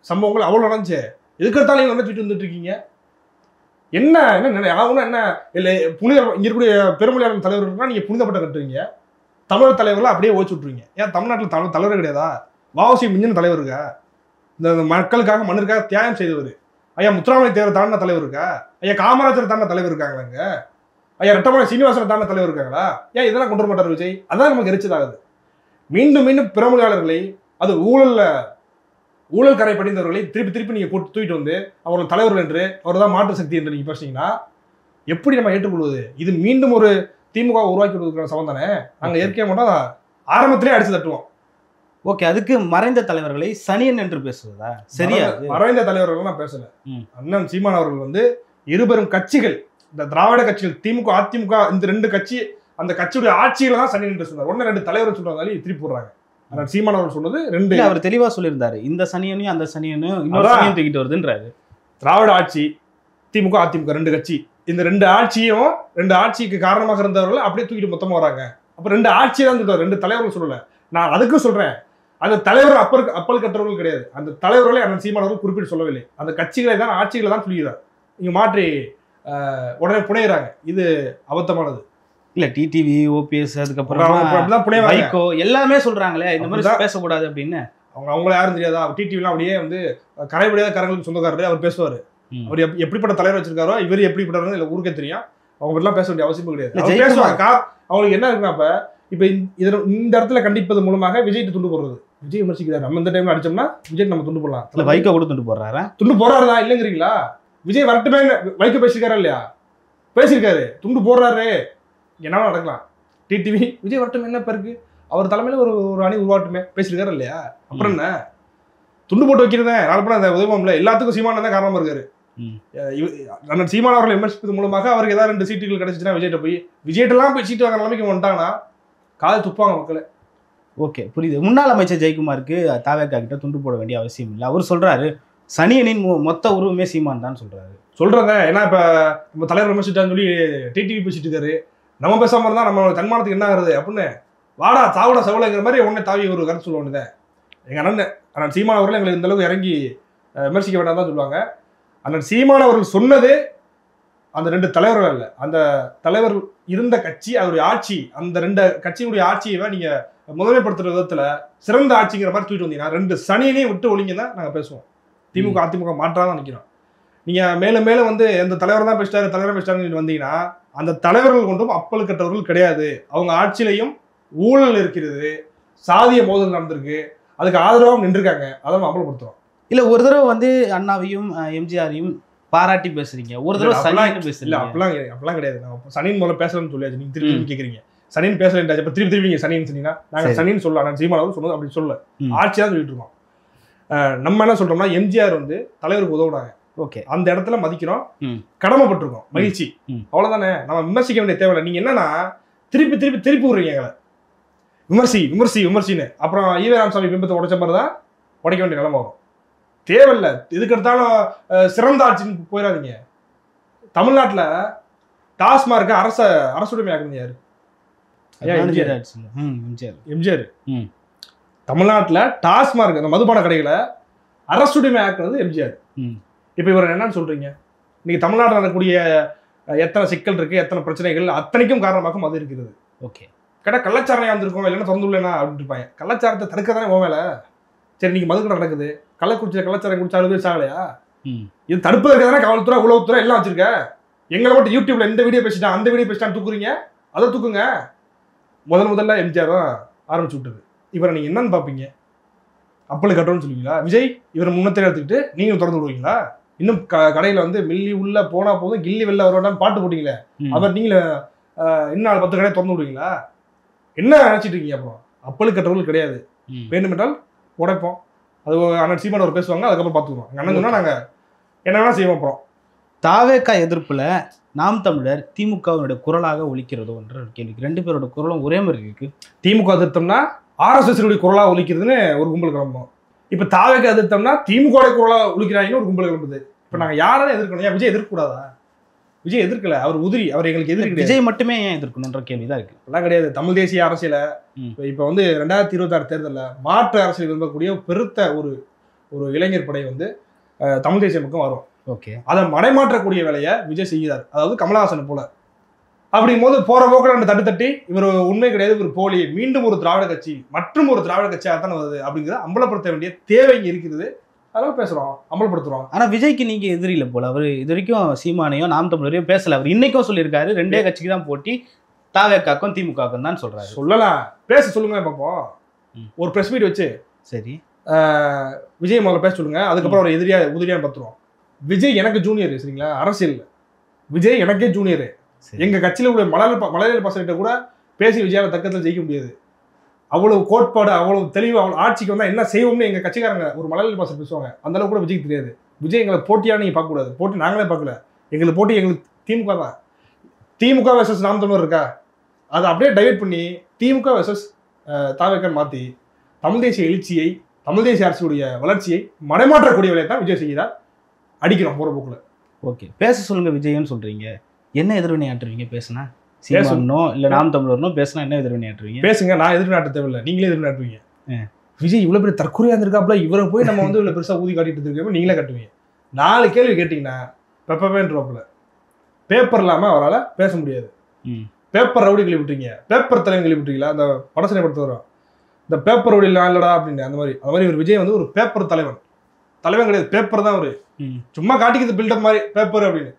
Speaker 1: சம்பவங்கள் அவ்வளோ நடந்துச்சு. எதுக்கு எடுத்தாலும் நீங்கள் வந்து வந்துட்டு இருக்கீங்க. என்ன என்ன ஆகுனா என்ன இல்லை? புனித இங்கே இருக்கக்கூடிய பெருமொழியாளர் தலைவர்கள்னா நீங்கள் புனிதப்பட்ட கட்டுறீங்க. தமிழர் தலைவர்கள் அப்படியே ஓச்சு விட்ருவீங்க. ஏன் தமிழ்நாட்டில் தலைவர் கிடையாதா? வ.உ.சி. மிஞ்சின தலைவர் இருக்கா? இந்த மக்களுக்காக மண்ணிற்காக தியாகம் செய்தவர் ஐயா முத்துராமலிங்க தேவர் தாண்டின தலைவர் இருக்கா? ஐயா காமராஜர் தாண்டின தலைவர் இருக்காங்களாங்க? ஐயா ரெட்டமலை சீனிவாசன் தாண்டின தலைவர் இருக்காங்களா? ஏன் இதெல்லாம் கொண்டு வர மாட்டார் விஜய்? அதான் நமக்கு எரிச்சலாகுது. மீண்டும் மீண்டும் பிறமொழியாளர்களை, அது ஊழல் கரை படிந்தவர்களை திருப்பி நீங்கள் தூக்கிட்டு வந்து அவர்கள் தலைவர்கள் என்று, அவர் தான் மாற்று சக்தி என்று நீங்கள் பேசுனீங்கன்னா எப்படி நம்ம ஏற்றுக்கொள்வது? இது மீண்டும் ஒரு திமுக உருவாக்கி கொடுக்குற சமம் தானே. நாங்கள் ஏற்க மாட்டோம், ஆரம்பத்திலே அடிச்சு தட்டுவோம்.
Speaker 2: ஓகே, அதுக்கு மறைந்த தலைவர்களை சனியன் என்று பேசுவதா சரியா?
Speaker 1: மறைந்த தலைவர்கள் நான் பேசல. அண்ணன் சீமான் அவர்கள் வந்து இருபெரும் கட்சிகள், இந்த திராவிட கட்சிகள் திமுக அதிமுக, இந்த 2 கட்சி, அந்த கட்சியுடைய ஆட்சியில தான் சனியன் என்று சொன்னார். 2 தலைவர் சொல்றாங்க, திருப்பி போடுறாங்க. அண்ணன் சீமான் அவர்கள் சொன்னது 2.
Speaker 2: அவர் தெளிவா சொல்லியிருந்தாரு, இந்த சனியனையும் அந்த சனியனும் இன்னொரு சனியன் தூக்கிட்டு வருதுன்றாரு.
Speaker 1: திராவிட ஆட்சி, திமுக அதிமுக 2 கட்சி, இந்த 2 ஆட்சியும் 2 ஆட்சிக்கு காரணமாக இருந்தவர்கள் அப்படியே தூக்கிட்டு மொத்தமா வராங்க. அப்ப 2 ஆட்சி தான் சொல்றாரு, 2 தலைவர்கள் சொல்லல. நான் அதுக்கும் சொல்றேன், அந்த தலைவர் அப்பல் கற்றவர்கள் கிடையாது. அந்த தலைவர்களை அண்ணன் சீமான் அவர்கள் குறிப்பிட்டு சொல்லவில்லை. அந்த கட்சிகளை தான், ஆட்சிகளை தான் சொல்லுகிறார். இங்க மாற்றி உடனே புனையிறாங்க. இது அபத்தமானது.
Speaker 2: இல்ல டிடிவி, ஓபிஎஸ், அதுக்கப்புறம் வைகோ எல்லாமே சொல்றாங்களே இந்த மாதிரி பேசக்கூடாது அப்படின்னு.
Speaker 1: அவங்கள யாரும் தெரியாதா? டிடிவிலாம் அப்படியே வந்து கரைபடியாத கரங்களுக்கு சொந்தக்காரரு. அவர் பேசுவாரு. அவர் எப்படிப்பட்ட தலைவர் வச்சிருக்காரோ, இவர் எப்படிப்பட்டவங்க இல்லை ஊருக்கே தெரியும். அவங்க எல்லாம் பேச வேண்டிய அவசியம் கிடையாது. பேசுவாங்க. அவங்களுக்கு என்ன இருக்குன்னா, இப்ப இந்த இடத்துல கண்டிப்பது மூலமாக விஜய்க்கு துண்டு போடுறது. விஜய் விமர்சிக்கிறாரு, நம்ம இந்த டைம்ல அடிச்சோம்னா விஜய் நம்ம துண்டு போடலாம்.
Speaker 2: வைகோ கூட துண்டு போடுறாரா? துண்டு
Speaker 1: போடுறாருதா இல்லைங்கிறீங்களா? விஜய் வரட்டுமே, வைகோ பேசியிருக்காரா இல்லையா? பேசியிருக்காரு, துண்டு போடுறாரு, என்னாலும் நடக்கலாம். டிடிவி விஜய் வரட்டும் என்ன இருக்கு, அவர் தலைமையில ஒரு அணி உருவாட்டுமே பேசியிருக்காரு இல்லையா? அப்புறம் என்ன துண்டு போட்டு வைக்கிறதேன்? நாலு படம் அந்த உதவம்ல எல்லாத்துக்கும் சீமான தான் காரணமா இருக்காரு. அண்ணன் சீமான் அவர்கள் விமர்சிப்பது மூலமாக அவருக்கு ஏதாவது 2 சீட்டுகள் கிடைச்சிச்சுன்னா விஜய்ட்டெல்லாம் போய் சீட்டு வாங்குற நிலைமைக்கு வந்துட்டாங்கன்னா கால் துப்பாங்க மக்களே.
Speaker 2: ஓகே, புரியுது. முன்னாள் அமைச்சர் ஜெயக்குமாருக்கு தாவேகா கிட்ட துண்டு போட வேண்டிய அவசியம் இல்லை. அவர் சொல்றாரு சனியனின் மொத்த உருவமே சீமான் தான் சொல்றாங்க.
Speaker 1: ஏன்னா இப்ப நம்ம தலைவர் விமர்சிட்டான்னு சொல்லி டிடிவி பேசிட்டு இருக்காரு. நம்ம பேசாம இருந்தா நம்ம தன்மானத்துக்கு என்ன ஆகுது அப்படின்னு வாடா சாவடா சவலைங்கிற மாதிரி உடனே தாவி ஒரு கருத்து சொல்ல வேண்டியது. எங்க அண்ணன் சீமான் அவர்கள் எங்களுக்கு இந்த அளவுக்கு இறங்கி விமர்சிக்க வேண்டாம் தான் சொல்லுவாங்க. அண்ணன் சீமான் அவர்கள் சொன்னது அந்த 2 தலைவர்கள் அல்ல, அந்த தலைவர் இருந்த கட்சி, அதோடைய ஆட்சி, அந்த 2 கட்சியுடைய ஆட்சியை நீங்க முதன்மைப்படுத்துற விதத்துல சிறந்த ஆட்சிங்கிற மாதிரி தூக்கிட்டு வந்தீங்கன்னா 2 சனியனையும் விட்டு ஒழிங்கன்னா நாங்க பேசுவோம். திமுக அதிமுக மாற்றாதான் நினைக்கிறோம். நீங்க மேலும் மேலும் வந்து எந்த தலைவர் தான் பேசிட்டாருன்னு வந்தீங்கன்னா அந்த தலைவர்கள் கொண்டும் அப்பல் கட்டவர்கள் கிடையாது. அவங்க ஆட்சியிலையும் ஊழல் இருக்கிறது, சாதிய மோதல் நடந்திருக்கு, அதுக்கு ஆதரவாக நின்றுருக்காங்க. அதான் அமல்படுத்துறோம்.
Speaker 2: இல்ல ஒரு தடவை வந்து அண்ணாவையும் எம்ஜிஆரையும் பாராட்டி பேசுறீங்க, ஒரு தடவை சனின்னு பேசுறீங்க.
Speaker 1: அப்படிலாம் கிடையாது. நான் சனின் முதல்ல பேசலன்னு சொல்லியாச்சு, நீங்க திருப்பி கேட்குறீங்க. சனின்னு பேசலன்றாச்சு, இப்போ திருப்பி சனின்னு சொன்னீங்கன்னா நாங்கள் சனின்னு சொல்லலாம். நான் சீமானவர் சொன்னது அப்படி சொல்ல, ஆட்சி தான் சொல்லிட்டு இருக்கோம். நம்ம என்ன சொல்றோம்னா எம்ஜிஆர் வந்து தலைவருக்கு உதவுனாங்க. ஓகே, அந்த இடத்துல மதிக்கிறோம், கடமைப்பட்டிருக்கோம், மகிழ்ச்சி, அவ்வளவுதானே. நம்ம விமர்சிக்க வேண்டிய தேவையில்லை. நீங்க என்னன்னா திருப்பி விடுறீங்க எங்களை, விமர்சின்னு. அப்புறம் ஈவே ராமசாமி பிம்பத்தை உடைச்ச மாதிரி தான் உடைக்க வேண்டிய நிலைமை வரும். தேவையில்லை. இதுக்கு எடுத்தாலும் சிறந்த ஆட்சின்னு போயிடாதீங்க. தமிழ்நாட்டில் டாஸ்மார்க் அரசுடைமை ஆக்குனது யாரு? எம்ஜிஆர். தமிழ்நாட்டில் டாஸ்மார்க் அந்த மதுபான கடைகளை அரசுடைமை ஆக்குனது எம்ஜிஆர். இப்போ இவர் என்னன்னு சொல்றீங்க? இன்னைக்கு தமிழ்நாட்டில் நடக்கக்கூடிய எத்தனை சிக்கல் இருக்கு, எத்தனை பிரச்சனைகள், அத்தனைக்கும் காரணமாக மது இருக்கிறது.
Speaker 2: ஓகே,
Speaker 1: கேட்டால் கள்ளச்சாரம் வந்திருக்கோம், இல்லைன்னா திறந்துள்ளேனா அப்படின்னு இருப்பாங்க. கள்ளச்சாரத்தை தடுக்க தானே போவேல. சரி, இன்னைக்கு மதுக்கடை நடக்குது, கள்ளச்சாரம் குடிச்சா 60 பேர் சாகலையா? இது தடுப்பதற்கு தானே காவல்துறை, உளவுத்துறை எல்லாம் வச்சிருக்க. எங்களை மட்டும் யூடியூப்ல இந்த வீடியோ பேசிட்டான், அந்த வீடியோ பேசிட்டான்னு தூக்குறீங்க. அதை தூக்குங்க. முதல்ல எம்ஜிஆர் தான் ஆரம்பிச்சு விட்டது. இவரை நீங்க என்னன்னு பார்ப்பீங்க? அப்பளு கட்டணும்னு சொல்லுவீங்களா? விஜய் இவரை முன்னத்தே எடுத்துக்கிட்டு நீங்க திறந்து விடுவீங்களா? இன்னும் கடையில வந்து மில்லி உள்ள போனா போதும் கில்லி வெளில வருவான்னு பாட்டு போட்டீங்களே, அவர் நீங்கள இன்னும் 10 கடையை திறந்து விடுவீங்களா? என்ன நினைச்சிட்டு இருக்கீங்க? அப்புறம் அப்பளு கட்டுறவர்கள் கிடையாது. வேண்டுமென்றால் உடைப்போம். அது அண்ணன் சீமான் அவர் பேசுவாங்க, அதுக்கப்புறம் பார்த்துக்குவோம். எங்க அண்ணன் சொன்னா நாங்க என்ன வேணா செய்வோம். அப்புறம்
Speaker 2: தாவேகா எதிர்ப்புல நாம் தமிழர் திமுகவினுடைய குரலாக ஒலிக்கிறதோ என்ற ஒரு கேள்வி. 2 பேரோட குரலும் ஒரே மாதிரி இருக்கு.
Speaker 1: திமுக எதிர்த்தோம்னா RSS குரலா ஒலிக்கிறதுன்னு ஒரு கும்பல் கிளம்பும். இப்ப தாவேகா எதிர்த்தோம்னா திமுக குரலா ஒலிக்கிறாங்கன்னு ஒரு கும்பல் கிளம்புது. இப்ப நாங்க யாரும் எதிர்க்கணும்? ஏன் விஜய் எதிர்க்கக்கூடாதா? விஜய் எதிர்க்கல, அவர் உதிரி, அவர் எங்களுக்கு எதிர்க்கு.
Speaker 2: விஜய் மட்டுமே ஏன் எதிர்க்கணும்ன்ற கேள்விதான் இருக்கு.
Speaker 1: எல்லாம் கிடையாது. தமிழ் தேசிய அரசியல இப்ப வந்து 2026 தேர்தலில் மாற்று அரசியல் விரும்பக்கூடிய பெருத்த ஒரு இளைஞர் படை வந்து தமிழ் தேசிய பக்கம் வரும்.
Speaker 2: ஓகே,
Speaker 1: அதை மடைமாற்றக்கூடிய வேலையை விஜய் செய்கிறார். அதாவது கமலஹாசன் போல. அப்படிங்கும் போது போற போக்கில் தட்டி இவர் உண்மை கிடையாது, இவர் போலி, மீண்டும் ஒரு திராவிட கட்சி மற்றும் ஒரு திராவிட கட்சியாகத்தான் வருது அப்படிங்கிறத அம்பலப்படுத்த வேண்டிய தேவை இங்க இருக்குது. அதெல்லாம் பேசுறோம், அமல்படுத்துறோம்.
Speaker 2: ஆனா விஜய்க்கு நீங்க எதிரில போல. அவர் இது வரைக்கும் சீமானையும் நாம் தமிழரையும் பேசல. அவர் இன்னைக்கும் சொல்லியிருக்காரு 2 கட்சிக்கு தான் போட்டி, தாவேகாக்கும் திமுகவுக்கும் தான் சொல்றாரு.
Speaker 1: சொல்லலாம், பேச சொல்லுங்க பார்ப்போம். ஒரு பிரஸ் மீட் வச்சு சரி விஜய் முதல்ல பேச சொல்லுங்க, அதுக்கப்புறம் அவர் உதிரியா பார்த்துருவோம். விஜய் எனக்கு ஜூனியர், சரிங்களா? அரசியல் விஜய் எனக்கே ஜூனியரு. எங்க கட்சியில உள்ள மலையாள பசங்கிட்ட கூட பேசி விஜயால தக்கத்தில் ஜெயிக்க முடியாது. அவ்வளவு கோட்பாடு, அவ்வளவு தெளிவு, அவ்வளவு ஆட்சிக்கு வந்தா என்ன செய்வோம்னு எங்க கட்சிக்காரங்க ஒரு மலையாள பாசம் பேசுவாங்க. அந்த அளவுக்கு கூட விஜய்க்கு தெரியாது. விஜய் எங்களை போட்டியா நீங்க பார்க்க கூடாது. போட்டி நாங்களே பார்க்கல. எங்களுக்கு போட்டி எங்களுக்கு திமுக தான். திமுக வெர்சஸ் நாம் தமிழர் இருக்கா, அதை அப்படியே டைவர்ட் பண்ணி திமுக வெர்சஸ் தாவேகா மாத்தி தமிழ் தேசிய எழுச்சியை, தமிழ் தேசிய அரசுடைய வளர்ச்சியை மடைமாற்றக்கூடிய வேலையை தான் விஜய் செய்கிறார். அடிக்கிறோம் போற போக்குல.
Speaker 2: ஓகே, பேச சொல்லுங்க விஜய்னு சொல்றீங்க. என்ன எதிர்வினை ஆற்றுவீங்க பேசுனா? சீமானோ இல்ல நாம் தமிழர்னோ பேசினா என்ன எதிர்வினை ஆற்றுவீங்க?
Speaker 1: பேசுங்க, நான் எதிர்வினை ஆட்ட தேவையில்லை, நீங்களே எதிர்வினை ஆட்டுவீங்க. விஜய் இவ்வளவு பெரிய தற்கொலையா இருந்திருக்காப்புல, இவரை போய் நம்ம வந்து இவ்வளவு பெருசா ஊதி காட்டிட்டு இருக்கோம், நீங்களே கட்டுவீங்க. 4 கேள்வி கேட்டீங்கன்னா பெப்பவேன்றப்பல பேப்பர் இல்லாம அவரால் பேச முடியாது. பேப்பர் ரவுடி கிளி விட்டுறீங்க, பேப்பர் தலைவன் கிளி விட்டுறீங்களா? அந்த படசனை படுத்த வரும், இந்த பேப்பர் ரவுடி இல்லடா அப்படின்னு. அந்த மாதிரி ஒரு விஜய் வந்து ஒரு பேப்பர் தலைவன் கிடையாது, பேப்பர் தான். அவரு சும்மா காட்டிக்கிறது பில்டப் மாதிரி பேப்பர் அப்படின்னு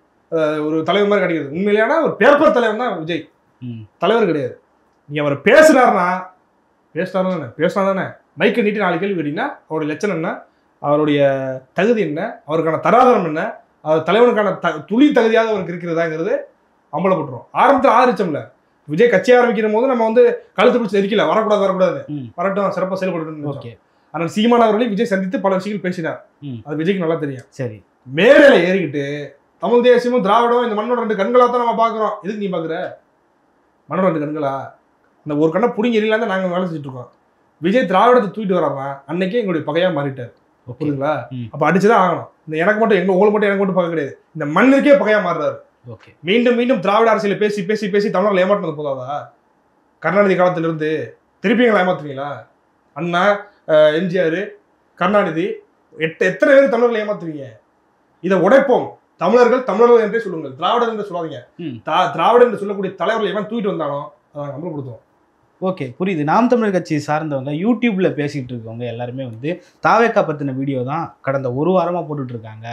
Speaker 1: ஒரு தலைவர் மாதிரி காட்டிக்கிறது. உண்மையிலேனா ஒரு பேப்பர் தலைவன் தான் விஜய், தலைவர் கிடையாது. நீங்க அவர் பேசினா தானே மைக்கை நீட்டி 4 கேள்வி கேட்டீங்கன்னா அவருடைய லட்சணம் என்ன, அவருடைய தகுதி என்ன, அவருக்கான தராதரம் என்ன, அவர் தலைவனுக்கான துளி தகுதியாக அவருக்கு இருக்கிறதாங்கிறது அம்பலப்பட்டுரும். ஆரம்பத்தில் ஆதரிச்சோம்ல, விஜய் கட்சி ஆரம்பிக்கிற போது நம்ம வந்து கழுத்து பிடிச்சி எரிக்கல, வரக்கூடாது வரட்டும் சிறப்பாக செயல்பட்டு. ஆனால் சீமான் அவர்களையும் விஜய் சந்தித்து பல விஷயங்கள் பேசினார். அது விஜய்க்கு நல்லா தெரியும். சரி, மேடையில ஏறிக்கிட்டு தமிழ் தேசியமும் திராவிடம் இந்த மண்ணோட 2 கண்களா தான் நம்ம பாக்குறோம். எதுக்கு நீ பாக்குற? மண்ணோட 2 கண்களா? இந்த ஒரு கண்ணை புடிங்க எரியலாம் தான் நாங்க வேலை செஞ்சுட்டு இருக்கோம். விஜய் திராவிடத்தை தூக்கிட்டு வராம அன்னைக்கே எங்களுடைய பகையா மாறிட்டார். புரியுதுங்களா? அப்ப அடிச்சுதான் ஆகணும். இந்த எனக்கு மட்டும் உங்களுக்கு மட்டும் எனக்கு மட்டும் பகை கிடையாது, இந்த மண்ணிற்கே பகையா மாறுறாரு. மீண்டும் மீண்டும் திராவிட அரசியலை பேசி பேசி பேசி தமிழர்கள் ஏமாற்றினது போதாதா? கருணாநிதி காலத்திலிருந்து திருப்பி எங்களை ஏமாத்துவீங்களா? அண்ணா, எம்ஜிஆர், கருணாநிதி, எத்தனை பேர் தமிழர்கள் ஏமாத்துவீங்க? இதை உடைப்போம். தமிழர்கள் என்றே சொல்லுங்கள், திராவிடர் என்று சொல்லாதீங்க. திராவிடர் என்று சொல்லக்கூடிய தலைவர்கள் எவன் தூக்கிட்டு வந்தானோ அதை அமல்படுத்துவோம்.
Speaker 2: ஓகே, புரியுது. நாம் தமிழர் கட்சி சார்ந்தவங்க யூடியூப்ல பேசிட்டு இருக்கவங்க எல்லாருமே வந்து தாவேகா பத்தின வீடியோ தான் கடந்த 1 வாரமா போட்டுட்டு இருக்காங்க.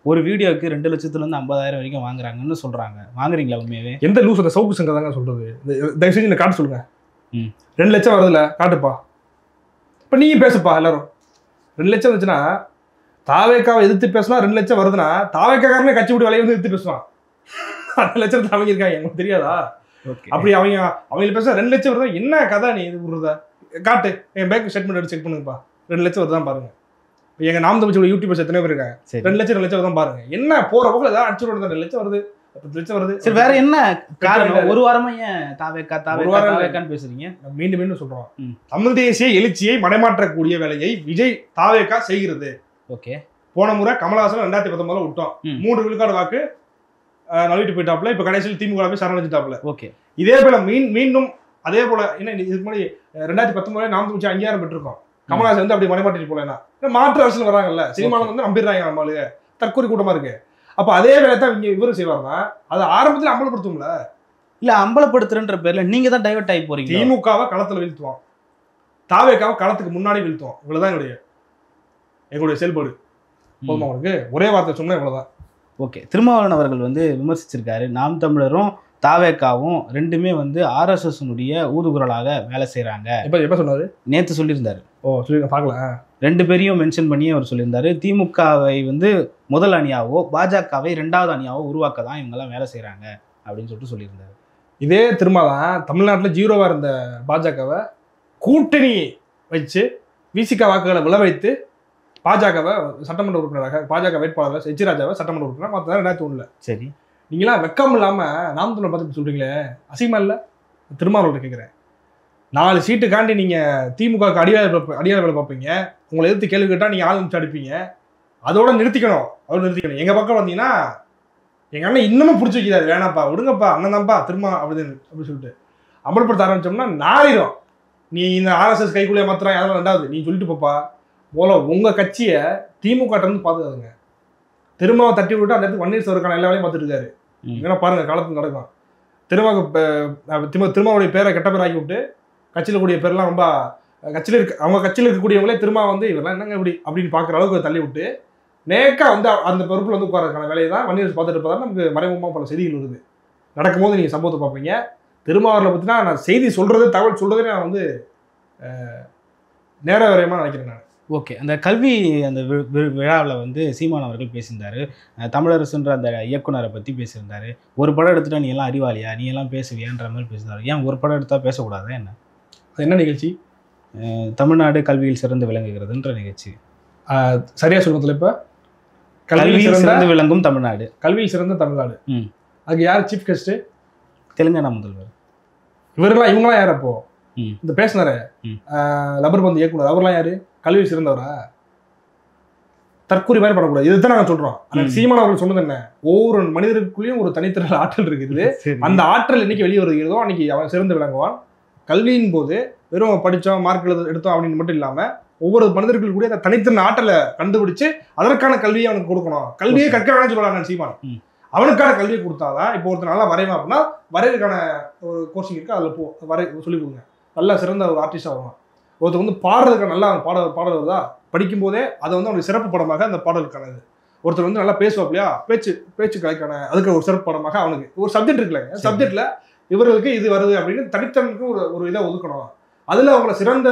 Speaker 2: ஒரு வீடியோக்கு 2 லட்சத்துலேருந்து 50,000 வரைக்கும் வாங்குறாங்கன்னு சொல்றாங்க. வாங்குறீங்களா உண்மையாவே?
Speaker 1: எந்த லூஸ் அந்த சவுக்கு சங்க தாங்க சொல்றது? தயவு செஞ்சு காட்டு சொல்லுங்க. 2 லட்சம் வருதுல, காட்டுப்பா. இப்ப நீ பேசுப்பா. எல்லாரும் 2 லட்சம் வந்துச்சுன்னா தாவேக்காவை எதிர்த்து பேசினா 2 லட்சம் வருதுன்னா தாவேக்காரனே கட்சி விட்டு விலையை வந்து எதிர்த்து பேசுவான். 2 லட்சத்தை அவங்க இருக்காங்க, எனக்கு தெரியாதா? அப்படி அவங்க பேச 2 லட்சம் வருதா? என்ன கதை நீ இது விடுறதா? காட்டு, என் பேங்க் ஸ்டேட்மெண்ட் எடுத்து செக் பண்ணுங்கப்பா. 2 லட்சம் வருதான் பாருங்க. எங்க நாம் தமிழ் யூடியூபர்ஸ் எத்தனை பேர் இருக்காங்க? 2 லட்சம் வருதான் பாருங்க. என்ன போற போக்குல ஏதாவது அடிச்சு விடுறது? 2 லட்சம் வருது, 10 லட்சம் வருது.
Speaker 2: சரி, வேற என்ன காரணம்? 1 வாரமா ஏன் தாவேக்கான்னு பேசுறீங்க?
Speaker 1: மீண்டும் மீண்டும் சொல்றோம், தமிழ் தேசிய எழுச்சியை மடைமாற்றக்கூடிய வேலையை விஜய் தாவேக்கா செய்கிறது.
Speaker 2: ஓகே,
Speaker 1: போன முறை கமலஹாசன் 2019 விட்டோம், 3 விழுக்காடு வாக்கு நழுவிட்டு போயிட்டாப்ல. இப்ப கடைசியில் திமுக போய் சரணடைஞ்சிட்டாப்ல.
Speaker 2: ஓகே, இதே
Speaker 1: போல மீண்டும் அதே போல என்ன இதுக்கு முன்னாடி 2019 நாம் தமிழ் அங்கீகாரம் பெற்றிருக்கோம். கமலஹாசன் வந்து அப்படி மடைமாட்டிட்டு போலனா மாற்று அரசியல் வராங்கல்ல, சினிமாவில் வந்து நம்பிடுறாங்க நம்மளுக்கு, தற்கொலை கூட்டமா இருக்கு. அப்ப அதே வேலை தான் இங்க இவரும் செய்வாருன்னா அதை ஆரம்பத்தில் அம்பலப்படுத்தும்ல.
Speaker 2: இல்ல, அம்பலப்படுத்துறன்ற பேர்ல நீங்க தான் டைவர்ட் ஆகி போறீங்க.
Speaker 1: திமுகவை களத்துல வீழ்த்துவோம், தாவேக்காவை களத்துக்கு முன்னாடி வீழ்த்துவோம். இவ்வளவுதான் எங்களுடைய செயல்பாடு. போதுமா உங்களுக்கு? ஒரே வார்த்தை சொன்னா இவ்வளவுதான்.
Speaker 2: ஓகே, திருமாவளவன் அவர்கள் வந்து விமர்சிச்சிருக்காரு, நாம் தமிழரும் தாவேக்காவும் 2மே வந்து RSS ஊதுகுரலாக வேலை செய்யறாங்க.
Speaker 1: எப்ப சொன்னாரு?
Speaker 2: நேத்து சொல்லியிருந்தாரு.
Speaker 1: ஓ சொல்லி பார்க்கல.
Speaker 2: 2 பேரையும் மென்ஷன் பண்ணி அவர் சொல்லியிருந்தாரு. திமுகவை வந்து முதல் அணியாவோ பாஜகவை 2வது அணியாவோ உருவாக்க தான் இவங்கெல்லாம் வேலை செய்கிறாங்க அப்படின்னு சொல்லிட்டு சொல்லியிருந்தாரு.
Speaker 1: இதே திரும்ப தான் தமிழ்நாட்டில் 0வா இருந்த பாஜகவை கூட்டணி வச்சு விசிக வாக்குகளை விளை வைத்து பாஜகவை சட்டமன்ற உறுப்பினராக, பாஜக வேட்பாளர் எச் ராஜாவை சட்டமன்ற உறுப்பினர் மற்ற 2001.
Speaker 2: சரி,
Speaker 1: நீங்களாம் வெக்கம் இல்லாமல் நாம் தமிழர் பார்த்துட்டு சொல்கிறீங்களே, அசிங்கமா இல்லை? திருமாவளவன் கேட்குறேன். 4 சீட்டுக்காண்டி நீங்கள் திமுகவுக்கு அடியார் வேலை பார்ப்பீங்க, உங்களை எதிர்த்து கேள்வி கேட்டால் நீங்கள் ஆள் அடிப்பீங்க. அதோட நிறுத்திக்கணும். எங்கள் பக்கம் வந்தீங்கன்னா எங்கள் அண்ணன் இன்னமும் பிடிச்சி வைக்கிறாரு, வேணாப்பா விடுங்கப்பா அண்ணன் தான்ப்பா திரும்ப அப்படின்னு சொல்லிட்டு அமல்படுத்த ஆரம்பிச்சோம்னா நாரிடும். நீ இந்த ஆர்எஸ்எஸ் கைக்குள்ளே மாத்திரம் யாரும் 2வது நீ சொல்லிட்டு போப்பா. போல உங்கள் கட்சியை திமுக இருந்து பார்த்துக்காதுங்க. திருமாவை தட்டி விட்டு அந்த இடத்துக்கு வன்னியர் சவருக்கான எல்லா வேலையும் பார்த்துட்டு இருக்காரு. ஏன்னா பாருங்க காலத்துக்கு நடக்கும். திருமாவுடைய பேரை கெட்ட பேர் ஆக்கி விட்டு கட்சியில் கூடிய பேர்லாம் ரொம்ப கட்சியில் அவங்க கட்சியில் இருக்கக்கூடியவங்களே திரும்ப வந்து இவரெல்லாம் என்னங்க இப்படி அப்படின்னு பார்க்குற அளவுக்கு தள்ளி விட்டு நேக்கா வந்து அந்த பொறுப்பில் வந்து உட்காரதுக்கான வேலையை தான் வன்னியர் பார்த்துட்டு இருப்பதால் நமக்கு மறைமுகமாக பல செய்திகள் வருது. நடக்கும்போது நீங்கள் சம்பவத்தை பார்ப்பீங்க. திருமாவளவனை பற்றினா நான் செய்தி சொல்கிறது, தகவல் சொல்கிறதே நான் வந்து நேர விரயமாக நினைக்கிறேன் நான்.
Speaker 2: ஓகே, அந்த கல்வி அந்த விழாவில் வந்து சீமான் அவர்கள் பேசியிருந்தார். தமிழரசுன்ற அந்த இயக்குனரை பற்றி பேசியிருந்தார். ஒரு படம் எடுத்துட்டா நீ எல்லாம் அறிவாளியா, நீ எல்லாம் பேசுவியான்ற மாதிரி பேசியிருந்தார். ஏன் ஒரு படம் எடுத்தால் பேசக்கூடாதா என்ன?
Speaker 1: அது என்ன நிகழ்ச்சி?
Speaker 2: தமிழ்நாடு கல்வியில் சிறந்து விளங்குகிறதுன்ற நிகழ்ச்சி.
Speaker 1: சரியா சொல்றதுல இப்போ
Speaker 2: கல்வியில் சிறந்து விளங்கும் தமிழ்நாடு,
Speaker 1: கல்வியில் சிறந்த தமிழ்நாடு. அதுக்கு யார் சீஃப் கெஸ்ட்? தெலுங்கானா முதல்வர். இவங்கெல்லாம் யார்? அப்போ இந்த பேசினாரு லப்பர் பந்து இயக்குனர், அவர்லாம் யாரு? கல்வி சிறந்தவரா? தற்கூரி மாதிரி பண்ணக்கூடாது. இதுதான் நாங்கள் சொல்றோம். சீமான் அவர்கள் சொன்னது என்ன, ஒவ்வொரு மனிதருக்குள்ளேயும் ஒரு தனித்திறல் ஆற்றல் இருக்குது. அந்த ஆற்றல் இன்னைக்கு வெளியே வருகிறதோ அன்னைக்கு அவன் சிறந்து விளங்குவான். கல்வியின் போது வெறும் படித்தோம் மார்க் எடுத்தோம் அப்படின்னு மட்டும் இல்லாமல் ஒவ்வொரு மனிதர்களுக்கு கூட அந்த தனித்திறன் ஆற்றலை கண்டுபிடிச்சு அதற்கான கல்வியை அவனுக்கு கொடுக்கணும். கல்வியை கற்க வேணாம்னு சொல்லுவாங்க சீமான். அவனுக்கான கல்வியை கொடுத்தாதான் இப்போ ஒருத்தர் நல்லா வரைவா அப்படின்னா வரையறதுக்கான ஒரு கோச்சிங் இருக்குது, அதில் வரை சொல்லிக் கொடுங்க. நல்லா சிறந்த ஒரு ஆர்டிஸ்டாக வருவான். ஒருத்தர் வந்து பாடுறதுக்கு நல்லா பாடல் வருதா, படிக்கும்போதே அதை வந்து அவனுக்கு சிறப்பு படமாக அந்த பாடலுக்கானது. ஒருத்தர் வந்து நல்லா பேசுவாப்லையா, பேச்சு கலைக்கான அதுக்கு ஒரு சிறப்பு படமாக அவனுக்கு ஒரு சப்ஜெக்ட் இருக்குல்லைங்க, சப்ஜெக்டில் இவர்களுக்கு இது வருது அப்படின்னு தனித்தனுக்கு ஒரு இதை ஒதுக்கணும். அதில் அவங்கள சிறந்த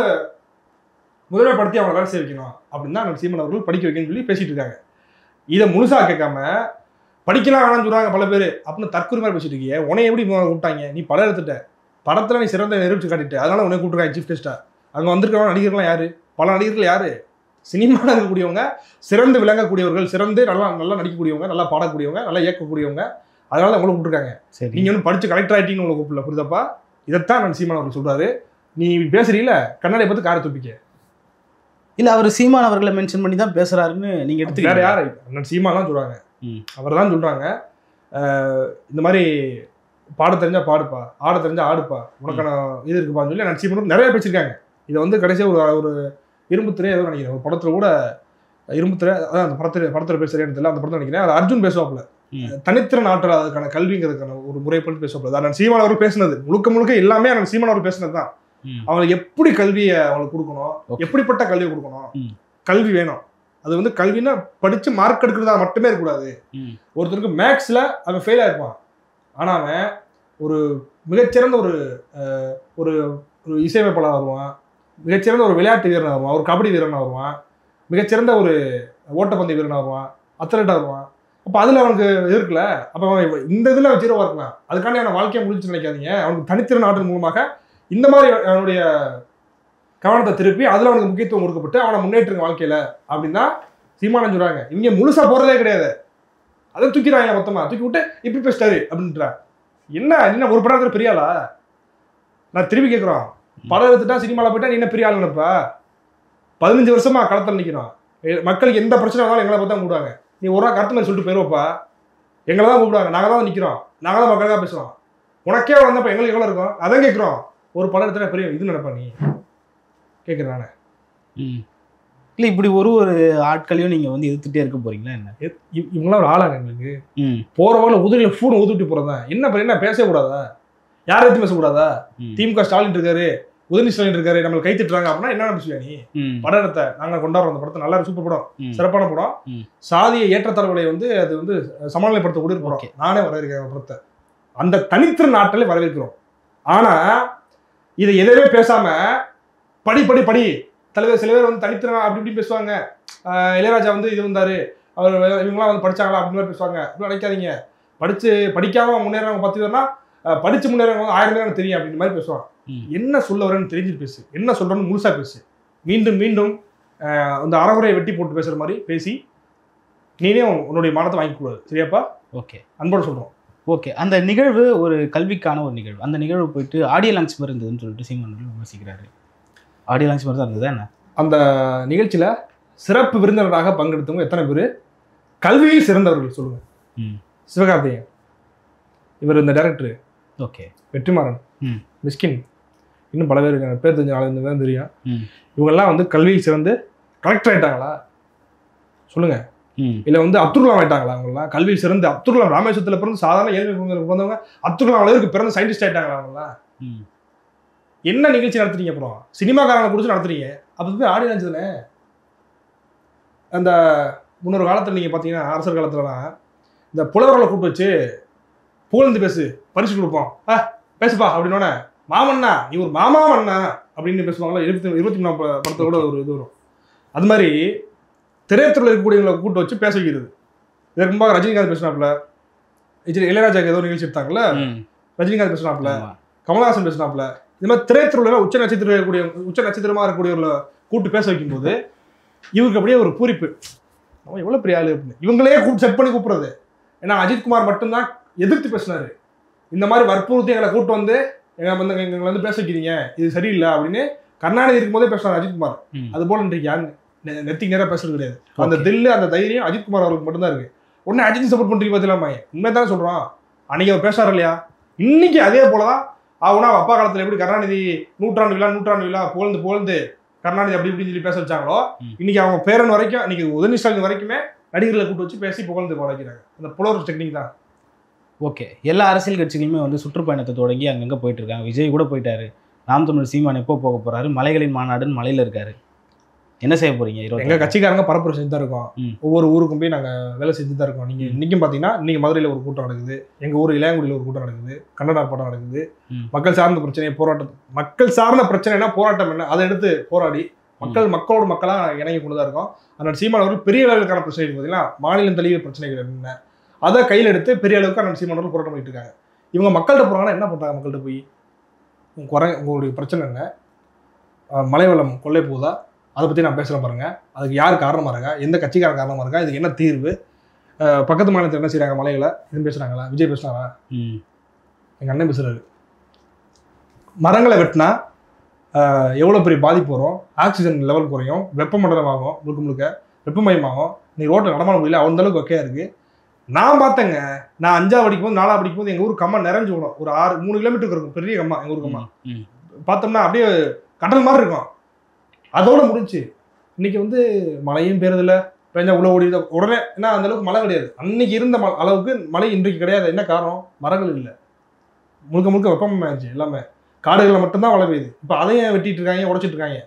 Speaker 1: முதன்மைப்படுத்தி அவங்களை வேலை செய்ய வைக்கணும் அப்படின்னு தான் சீமான் அவர்கள் படிக்க வைக்கணும்னு சொல்லி பேசிட்டு இருக்காங்க. இதை முழுசாக கேட்காம படிக்கலாம் வேணாம்னு சொல்கிறாங்க பல பேர் அப்படின்னு தற்கொலை மாதிரி பேசிட்டு இருக்கீங்க. உன்னை எப்படி கூப்பிட்டாங்க? நீ படம் எடுத்துட்ட, படத்தில் நீ சிறந்த நிரூபிச்சு காட்டிட்டு, அதனால உன்னை கூப்பிட்டுருக்காங்க சீஃப் கெஸ்ட்டாக. அங்கே வந்திருக்கவங்க நடிகர்கள்லாம் யாரு? பல நடிகர்கள் யாரு? சினிமாவில் இருக்கக்கூடியவங்க, சிறந்து விளங்கக்கூடியவர்கள், சிறந்து நல்லா நடிக்கக்கூடியவங்க, நல்லா பாடக்கூடியவங்க, நல்லா இயக்கக்கூடியவங்க. அதனால உங்களை கூப்பிட்டுருக்காங்க. சரி, நீங்கள் ஒன்றும் படித்து கலெக்டர் ஆகிட்டீங்கன்னு உங்களை கூப்பிடல, புரியுதப்பா? இதைத்தான் நான் சீமான் அவர்கள் சொல்கிறாரு. நீ பேசுறீல கண்ணாடியை பார்த்து காரை துப்பிக்க.
Speaker 2: இல்லை, அவர் சீமான் அவர்களை மென்ஷன் பண்ணி தான் பேசுகிறாருன்னு நீங்கள் எடுத்து
Speaker 1: வேறு யார்? அண்ணன் சீமான் தான் சொல்கிறாங்க. அவர் தான் சொல்கிறாங்க இந்த மாதிரி பாட தெரிஞ்சா பாடுப்பா, ஆட தெரிஞ்சா ஆடுப்பா, உனக்கான இது இருக்குப்பான்னு சொல்லி நான் சீமான் நிறைய பேசியிருக்காங்க. இதை வந்து கடைசியாக ஒரு இரும்புத்திரை ஏதோ நினைக்கிறேன், ஒரு படத்தில் கூட இரும்புத்திரை, அதான் அந்த படத்தில் பேசுகிறேன்னு தெரியல, அந்த படத்தில் நினைக்கிறேன். அது அர்ஜுன் பேசுவாப்புல தனித்திறன் ஆற்றல் அதுக்கான கல்விங்கிறதுக்கான ஒரு முறைப்பட்டு பேசுவாப்புல. அண்ணன் சீமான் அவர்கள் பேசுனது முழுக்க எல்லாமே அண்ணன் சீமான் அவர்கள் பேசுனது தான். அவங்களுக்கு எப்படி கல்வியை அவங்களுக்கு கொடுக்கணும், எப்படிப்பட்ட கல்வியை கொடுக்கணும், கல்வி வேணும். அது வந்து கல்வின்னா படித்து மார்க் எடுக்கிறதா மட்டுமே இருக்கக்கூடாது. ஒருத்தருக்கு மேக்ஸில் அவன் ஃபெயில் ஆகிருப்பான், ஆனால் அவன் ஒரு மிகச்சிறந்த ஒரு ஒரு இசையமைப்பாளர் வருவான், மிகச்சிறந்த ஒரு விளையாட்டு வீரனாக வருவான், ஒரு கபடி வீரனாக வருவான், மிகச்சிறந்த ஒரு ஓட்டப்பந்தய வீரனாக வருவான், அத்லட்டாக வருவான். அப்போ அதில் அவனுக்கு இருக்குல்ல, அப்போ அவன் இந்த இதில் ஜீரோவாக இருக்கலாம். அதுக்காண்டி அவனை வாழ்க்கையை முடிச்சுன்னு நினைக்காதீங்க. அவனுக்கு தனித்திறன் ஆற்றல் மூலமாக இந்த மாதிரி அவனுடைய கவனத்தை திருப்பி அதில் அவனுக்கு முக்கியத்துவம் கொடுக்கப்பட்டு அவனை முன்னேற்றுங்க வாழ்க்கையில் அப்படின்னா சீமானன் சொல்கிறாங்க. இங்கே முழுசாக போகிறதே கிடையாது, அதை தூக்கிறாங்க, மொத்தமாக தூக்கி விட்டு இப்படி பேசிட்டாரு அப்படின்றா. என்ன ஒரு படம் பெரிய ஆளா? நான் திரும்பி கேட்குறோம், படம் எடுத்துட்டா சினிமாவில் போயிட்டா நீ என்ன பெரிய ஆள் நினைப்பா? 15 வருஷமா களத்தில் நிற்கிறோம், மக்களுக்கு எந்த பிரச்சனை வந்தாலும் எங்களை பார்த்தா கூப்பிடுவாங்க. நீ ஒரு நாள் கருத்து மாதிரி சொல்லிட்டு போயிடுவப்பா, எங்களை தான் கூப்பிடுவாங்க, நாங்கள் தான் நிற்கிறோம், நாங்கள் தான் மக்களுக்காக பேசுகிறோம். உனக்கே வந்தப்போ எங்களுக்கு எவ்வளோ இருக்கும்? அதான் கேட்குறோம். ஒரு படம் எடுத்துட்டா பெரிய இது நினைப்பா நீ? கேட்குறேன் நான்.
Speaker 2: இல்லை, இப்படி ஒரு ஆட்களையும் நீங்கள் வந்து எதிர்த்துட்டே இருக்க போறீங்களா என்ன?
Speaker 1: இவங்களாம் ஒரு ஆளாங்க எங்களுக்கு. போகிறவங்கள உதிரியில் ஃபோன் ஊதுட்டி போகிறதா? என்ன பேசக்கூடாதா? யாரை எடுத்து பேசக்கூடாதா? திமுக ஸ்டாலின் இருக்காரு, உதயநிதி ஸ்டாலின் இருக்காரு, நம்மளை கை திட்டுறாங்க அப்படின்னா என்ன பேசுவியா நீ? படம் எடுத்த நாங்கள் கொண்டாடுறோம், அந்த படத்தை நல்லா சூப்பர் படம், சிறப்பான படம், சாதிய ஏற்றத்தாழ்வுகளை வந்து அது வந்து சமநிலைப்படுத்த கூட படம். நானே வரவேற்கிறேன் படத்தை, அந்த தனித்திறன் ஆற்றலை வரவேற்கிறோம். ஆனால் இதை எதுவுமே பேசாம படி தலைவர் சில பேர் வந்து தனித்திறனா அப்படி இப்படி பேசுவாங்க. இளையராஜா வந்து இது வந்தாரு, அவர் இவங்களாம் வந்து படிச்சாங்களா அப்படின்னு மாதிரி பேசுவாங்க. அப்படி நினைக்காதீங்க. படிக்காம முன்னேறவங்க 10 பேர்னா படிச்சு முன்னேறவங்க 1000 பேர் எனக்கு தெரியும் அப்படின்ற மாதிரி பேசுவாங்க. என்ன சொல்ல வரேன்னு தெரிஞ்சுட்டு பேசு, என்ன சொல்றேன்னு முழுசா பேசு. மீண்டும் மீண்டும் அந்த அறகுறையை வெட்டி போட்டு பேசுற மாதிரி பேசி நீனே உன்னுடைய மானத்தை வாங்கிக்க கூடாது. சரியாப்பா? ஓகே, அன்போடு சொல்றோம்.
Speaker 2: ஓகே, அந்த நிகழ்வு ஒரு கல்விக்கான ஒரு நிகழ்வு. அந்த நிகழ்வு போயிட்டு ஆடியோ லான்ச் மாதிரி இருந்ததுன்னு சொல்லிட்டு சீமான் விமர்சிக்கிறாரு. ஆடியோ லான்ச் மாதிரி தான் இருந்ததா என்ன?
Speaker 1: அந்த நிகழ்ச்சியில சிறப்பு விருந்தினராக பங்கெடுத்தவங்க எத்தனை பேர் கல்வியில் சிறந்தவர்கள் சொல்லுங்க. சிவகார்த்திகேயன், இவர் இந்த டைரக்டர்,
Speaker 2: ஓகே,
Speaker 1: வெற்றிமாறன், மிஸ்கின், இன்னும் பல பேர் பேர் தெரிஞ்ச ஆளுங்க தான் தெரியும். இவங்கெல்லாம் வந்து கல்வியில் சிறந்து கலெக்டர் ஆயிட்டாங்களா சொல்லுங்க. இல்ல வந்து அப்துல் கலாம் ஆயிட்டாங்களா? அவங்களாம் கல்வியில் சிறந்து அப்துல் கலாம் ராமேஸ்வரத்துல பிறந்து சாதாரண ஏழ்மை பிறந்தவங்க அப்துல் கலாம் அளவுக்கு பிறந்த சயின்டிஸ்ட் ஆயிட்டாங்களா? அவங்களாம் என்ன நிகழ்ச்சி நடத்துறீங்க? அப்புறம் சினிமாக்காரங்களை பிடிச்சி நடத்துறீங்க. அப்போ போய் ஆடி நினைச்சதுனே. அந்த முன்னொரு காலத்தில் நீங்கள் பார்த்தீங்கன்னா அரசர் காலத்துலலாம் இந்த புலவர்களை கூப்பிட்டு வச்சு புகழ்ந்து பேசு, பரிசு கொடுப்போம், பேசுப்பா அப்படின்னோடனே மாமன்னா நீ ஒரு மாமா மன்னா அப்படின்னு பேசுவாங்களா? 23 படத்தை கூட ஒரு இது வரும். அது மாதிரி திரைத்துறையில் இருக்கக்கூடியவங்களை கூப்பிட்டு வச்சு பேச வைக்கிறது. இதற்கு முன்பாக ரஜினிகாந்த் பேசினாப்புல, இளையராஜாக்கு ஏதோ நிகழ்ச்சி எடுத்தாங்கல்ல, ரஜினிகாந்த் பேசினாப்புல, கமல்ஹாசன் பேசினாப்புல. இது மாதிரி திரைத்துறையில உச்ச நட்சத்திரமா இருக்கக்கூடியவர்களை கூப்பிட்டு பேச வைக்கும்போது இவருக்கு அப்படியே ஒரு பூரிப்பு, அவன் எவ்வளவு பெரிய ஆளு அப்படின்னு. இவங்களே செட் பண்ணி கூப்பிடுறது. ஏன்னா அஜித்குமார் மட்டும்தான் எதிர்த்து பேசினாரு. இந்த மாதிரி வற்புறுத்தி எங்களை கூப்பிட்டு வந்து எங்களை வந்து பேச வைக்கிறீங்க, இது சரியில்லை அப்படின்னு கருணாநிதி இருக்கும் போதே பேசுறாரு அஜித்குமார். அது போல இன்றைக்கு யாரு நெத்திக்கு நேரம் பேசுறது கிடையாது. அந்த தில்லு அந்த தைரியம் அஜித்குமார் அவருக்கு மட்டும்தான் இருக்கு. உடனே அஜித் சப்போர்ட் பண்றீங்க பார்த்தீங்களா? உண்மை தானே சொல்றான். அன்னைக்கு அவர் பேசாரு இல்லையா? இன்னைக்கு அதே போலதான் அவனா அப்பா காலத்துல எப்படி கருணாநிதி நூற்றாண்டு விழா புகழ்ந்து கருணாநிதி அப்படி இப்படின்னு சொல்லி பேச வச்சாங்களோ, இன்னைக்கு அவங்க பேரன் வரைக்கும், இன்னைக்கு உதயநிதி ஸ்டாலின் வரைக்குமே நடிகர்களை கூட்டு வச்சு பேசி புகழ்ந்து வளர்க்கிறாங்க. அந்த புலவர் டெக்னிக் தான்.
Speaker 2: ஓகே, எல்லா அரசியல் கட்சிகளுமே வந்து சுற்றுப்பயணத்தை தொடங்கி அங்கங்கே போயிட்டு இருக்காங்க. விஜய் கூட போயிட்டாரு. நாம் தமிழர் சீமான் எப்போ போக போறாரு? மலைகளின் மாநாடுன்னு மலையில இருக்காரு. என்ன செய்ய போறீங்க?
Speaker 1: எங்க கட்சிக்காரங்க பரப்புரை செஞ்சு தான் இருக்கோம். ஒவ்வொரு ஊருக்கும் போய் நாங்க வேலை செஞ்சு தான் இருக்கோம். நீங்க இன்னைக்கும் பாத்தீங்கன்னா இன்னைக்கு மதுரையில ஒரு கூட்டம் நடக்குது, எங்க ஊர் இளையாங்குடியில ஒரு கூட்டம் நடக்குது, கன்னடா பாடம் நடக்குது. மக்கள் சார்ந்த பிரச்சனை போராட்டம், மக்கள் சார்ந்த பிரச்சனைனா போராட்டம் என்ன அதை எடுத்து போராடி மக்களோட மக்களா இணங்கி கொண்டுதான் இருக்கோம். அதனால சீமான் அவர்கள் பெரிய அளவுக்கான பிரச்சனை பார்த்தீங்கன்னா மாநிலம் தழுவிய பிரச்சனைகள் என்ன அதை கையில் எடுத்து பெரிய அளவுக்கு அந்த சீமான் அவர்கள் போராட்டம் பண்ணிட்டு இருக்காங்க. இவங்க மக்கள்கிட்ட போறாங்கன்னா என்ன பண்றாங்க? மக்கள்கிட்ட போய் உங்களுடைய பிரச்சனை என்ன, மழை வெள்ளம் கொள்ளை போகுதா, அதை பற்றி நான் பேசுகிறேன் பாருங்க, அதுக்கு யார் காரணமாக இருக்கா, எந்த கட்சிக்காரன் காரணமாக இருக்கா, இதுக்கு என்ன தீர்வு, பக்கத்து மாநிலத்தில் என்ன செய்கிறாங்க, மலைகளை இது பேசுகிறாங்களா, விஜய் பேசுனாரா, எங்கள் அண்ணன் பேசுகிறாரு. மரங்களை வெட்டினா எவ்வளோ பெரிய பாதிப்பு வரும், ஆக்சிஜன் லெவல் குறையும், வெப்பமண்டலமாகும், முழுக்க வெப்பமயமாகும், நீ ரோட்டில் நடமாட முடியல, அந்த அளவுக்கு ஒக்கையாக இருக்குது. நான் பார்த்தேங்க, நான் 5ஆவது படிக்கும் போது 4ஆவது படிக்கும் போது எங்கள் ஊர் கம்மா நிறைஞ்சு விடும். ஒரு 3 கிலோமீட்டருக்கு இருக்கும் பெரிய கம்மா. எங்கள் ஊர் கம்மா பார்த்தோம்னா அப்படியே கடல் மாதிரி இருக்கும். அதோட முடிஞ்சு. இன்னைக்கு வந்து மழையும் பெய்யறதில்ல, பெஞ்சா உள்ள ஓடி உடனே. ஏன்னா அந்த அளவுக்கு மழை கிடையாது. அன்னைக்கு இருந்த அளவுக்கு மழை இன்றைக்கு கிடையாது. என்ன காரணம்? மரங்கள் இல்லை, முழுக்க வெப்பமாயிருச்சு. எல்லாமே காடுகளில் மட்டும்தான் மழை பெய்யுது. இப்போ அதையும் வெட்டிட்டு இருக்காங்க, உடைச்சிட்டு இருக்காங்க.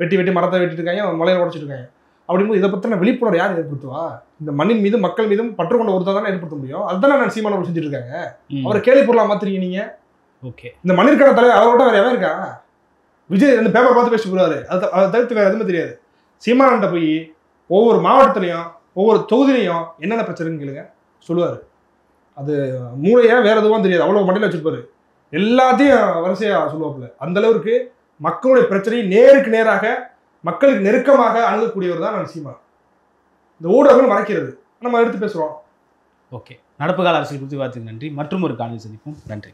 Speaker 1: வெட்டி மரத்தை வெட்டிட்டு இருக்காங்க, மலையை உடைச்சிட்டு இருக்காங்க. அப்படிங்கும்போது இதை பற்றின விழிப்புணர்வு யார் ஏற்படுத்துவா? இந்த மண்ணின் மீதும் மக்கள் மீதும் பற்று கொண்ட ஒருத்தர் தானே ஏற்படுத்த முடியும். அதுதானே நான் சீமான் அவர்கள் செஞ்சுட்டு இருக்காங்க. அவரை கேலி பொருளா மாத்துறீங்க நீங்க. ஓகே, இந்த மண்ணிற்கான தலைவர் அவரோட வேற எவன் இருக்கா? விஜய் ரெண்டு பேப்பர் பார்த்து பேசிட்டு போடுவாரு. அதை தவிர்த்து வேற எதுவுமே தெரியாது. சீமான்கிட்ட போய் ஒவ்வொரு மாவட்டத்திலையும் ஒவ்வொரு தொகுதியிலையும் என்னென்ன பிரச்சனைன்னு கேளுங்க, சொல்லுவாரு. அது மூளையா வேற எதுவும் தெரியாது, அவ்வளவு மண்டையில வச்சிருப்பாரு. எல்லாத்தையும் வரிசையா சொல்லுவாப்புல. அந்த அளவுக்கு மக்களுடைய பிரச்சனையை நேருக்கு நேராக மக்களுக்கு நெருக்கமாக அணுகக்கூடியவர் தான் நான் சீமான். இந்த ஊடகங்கள் மறைக்கிறது, நம்ம எடுத்து பேசுறோம்.
Speaker 2: ஓகே, நடப்பு கால அரசியல் குறித்து வார்த்தைக்கு நன்றி. மற்றும் ஒரு காணொலி சந்திப்போம். நன்றி.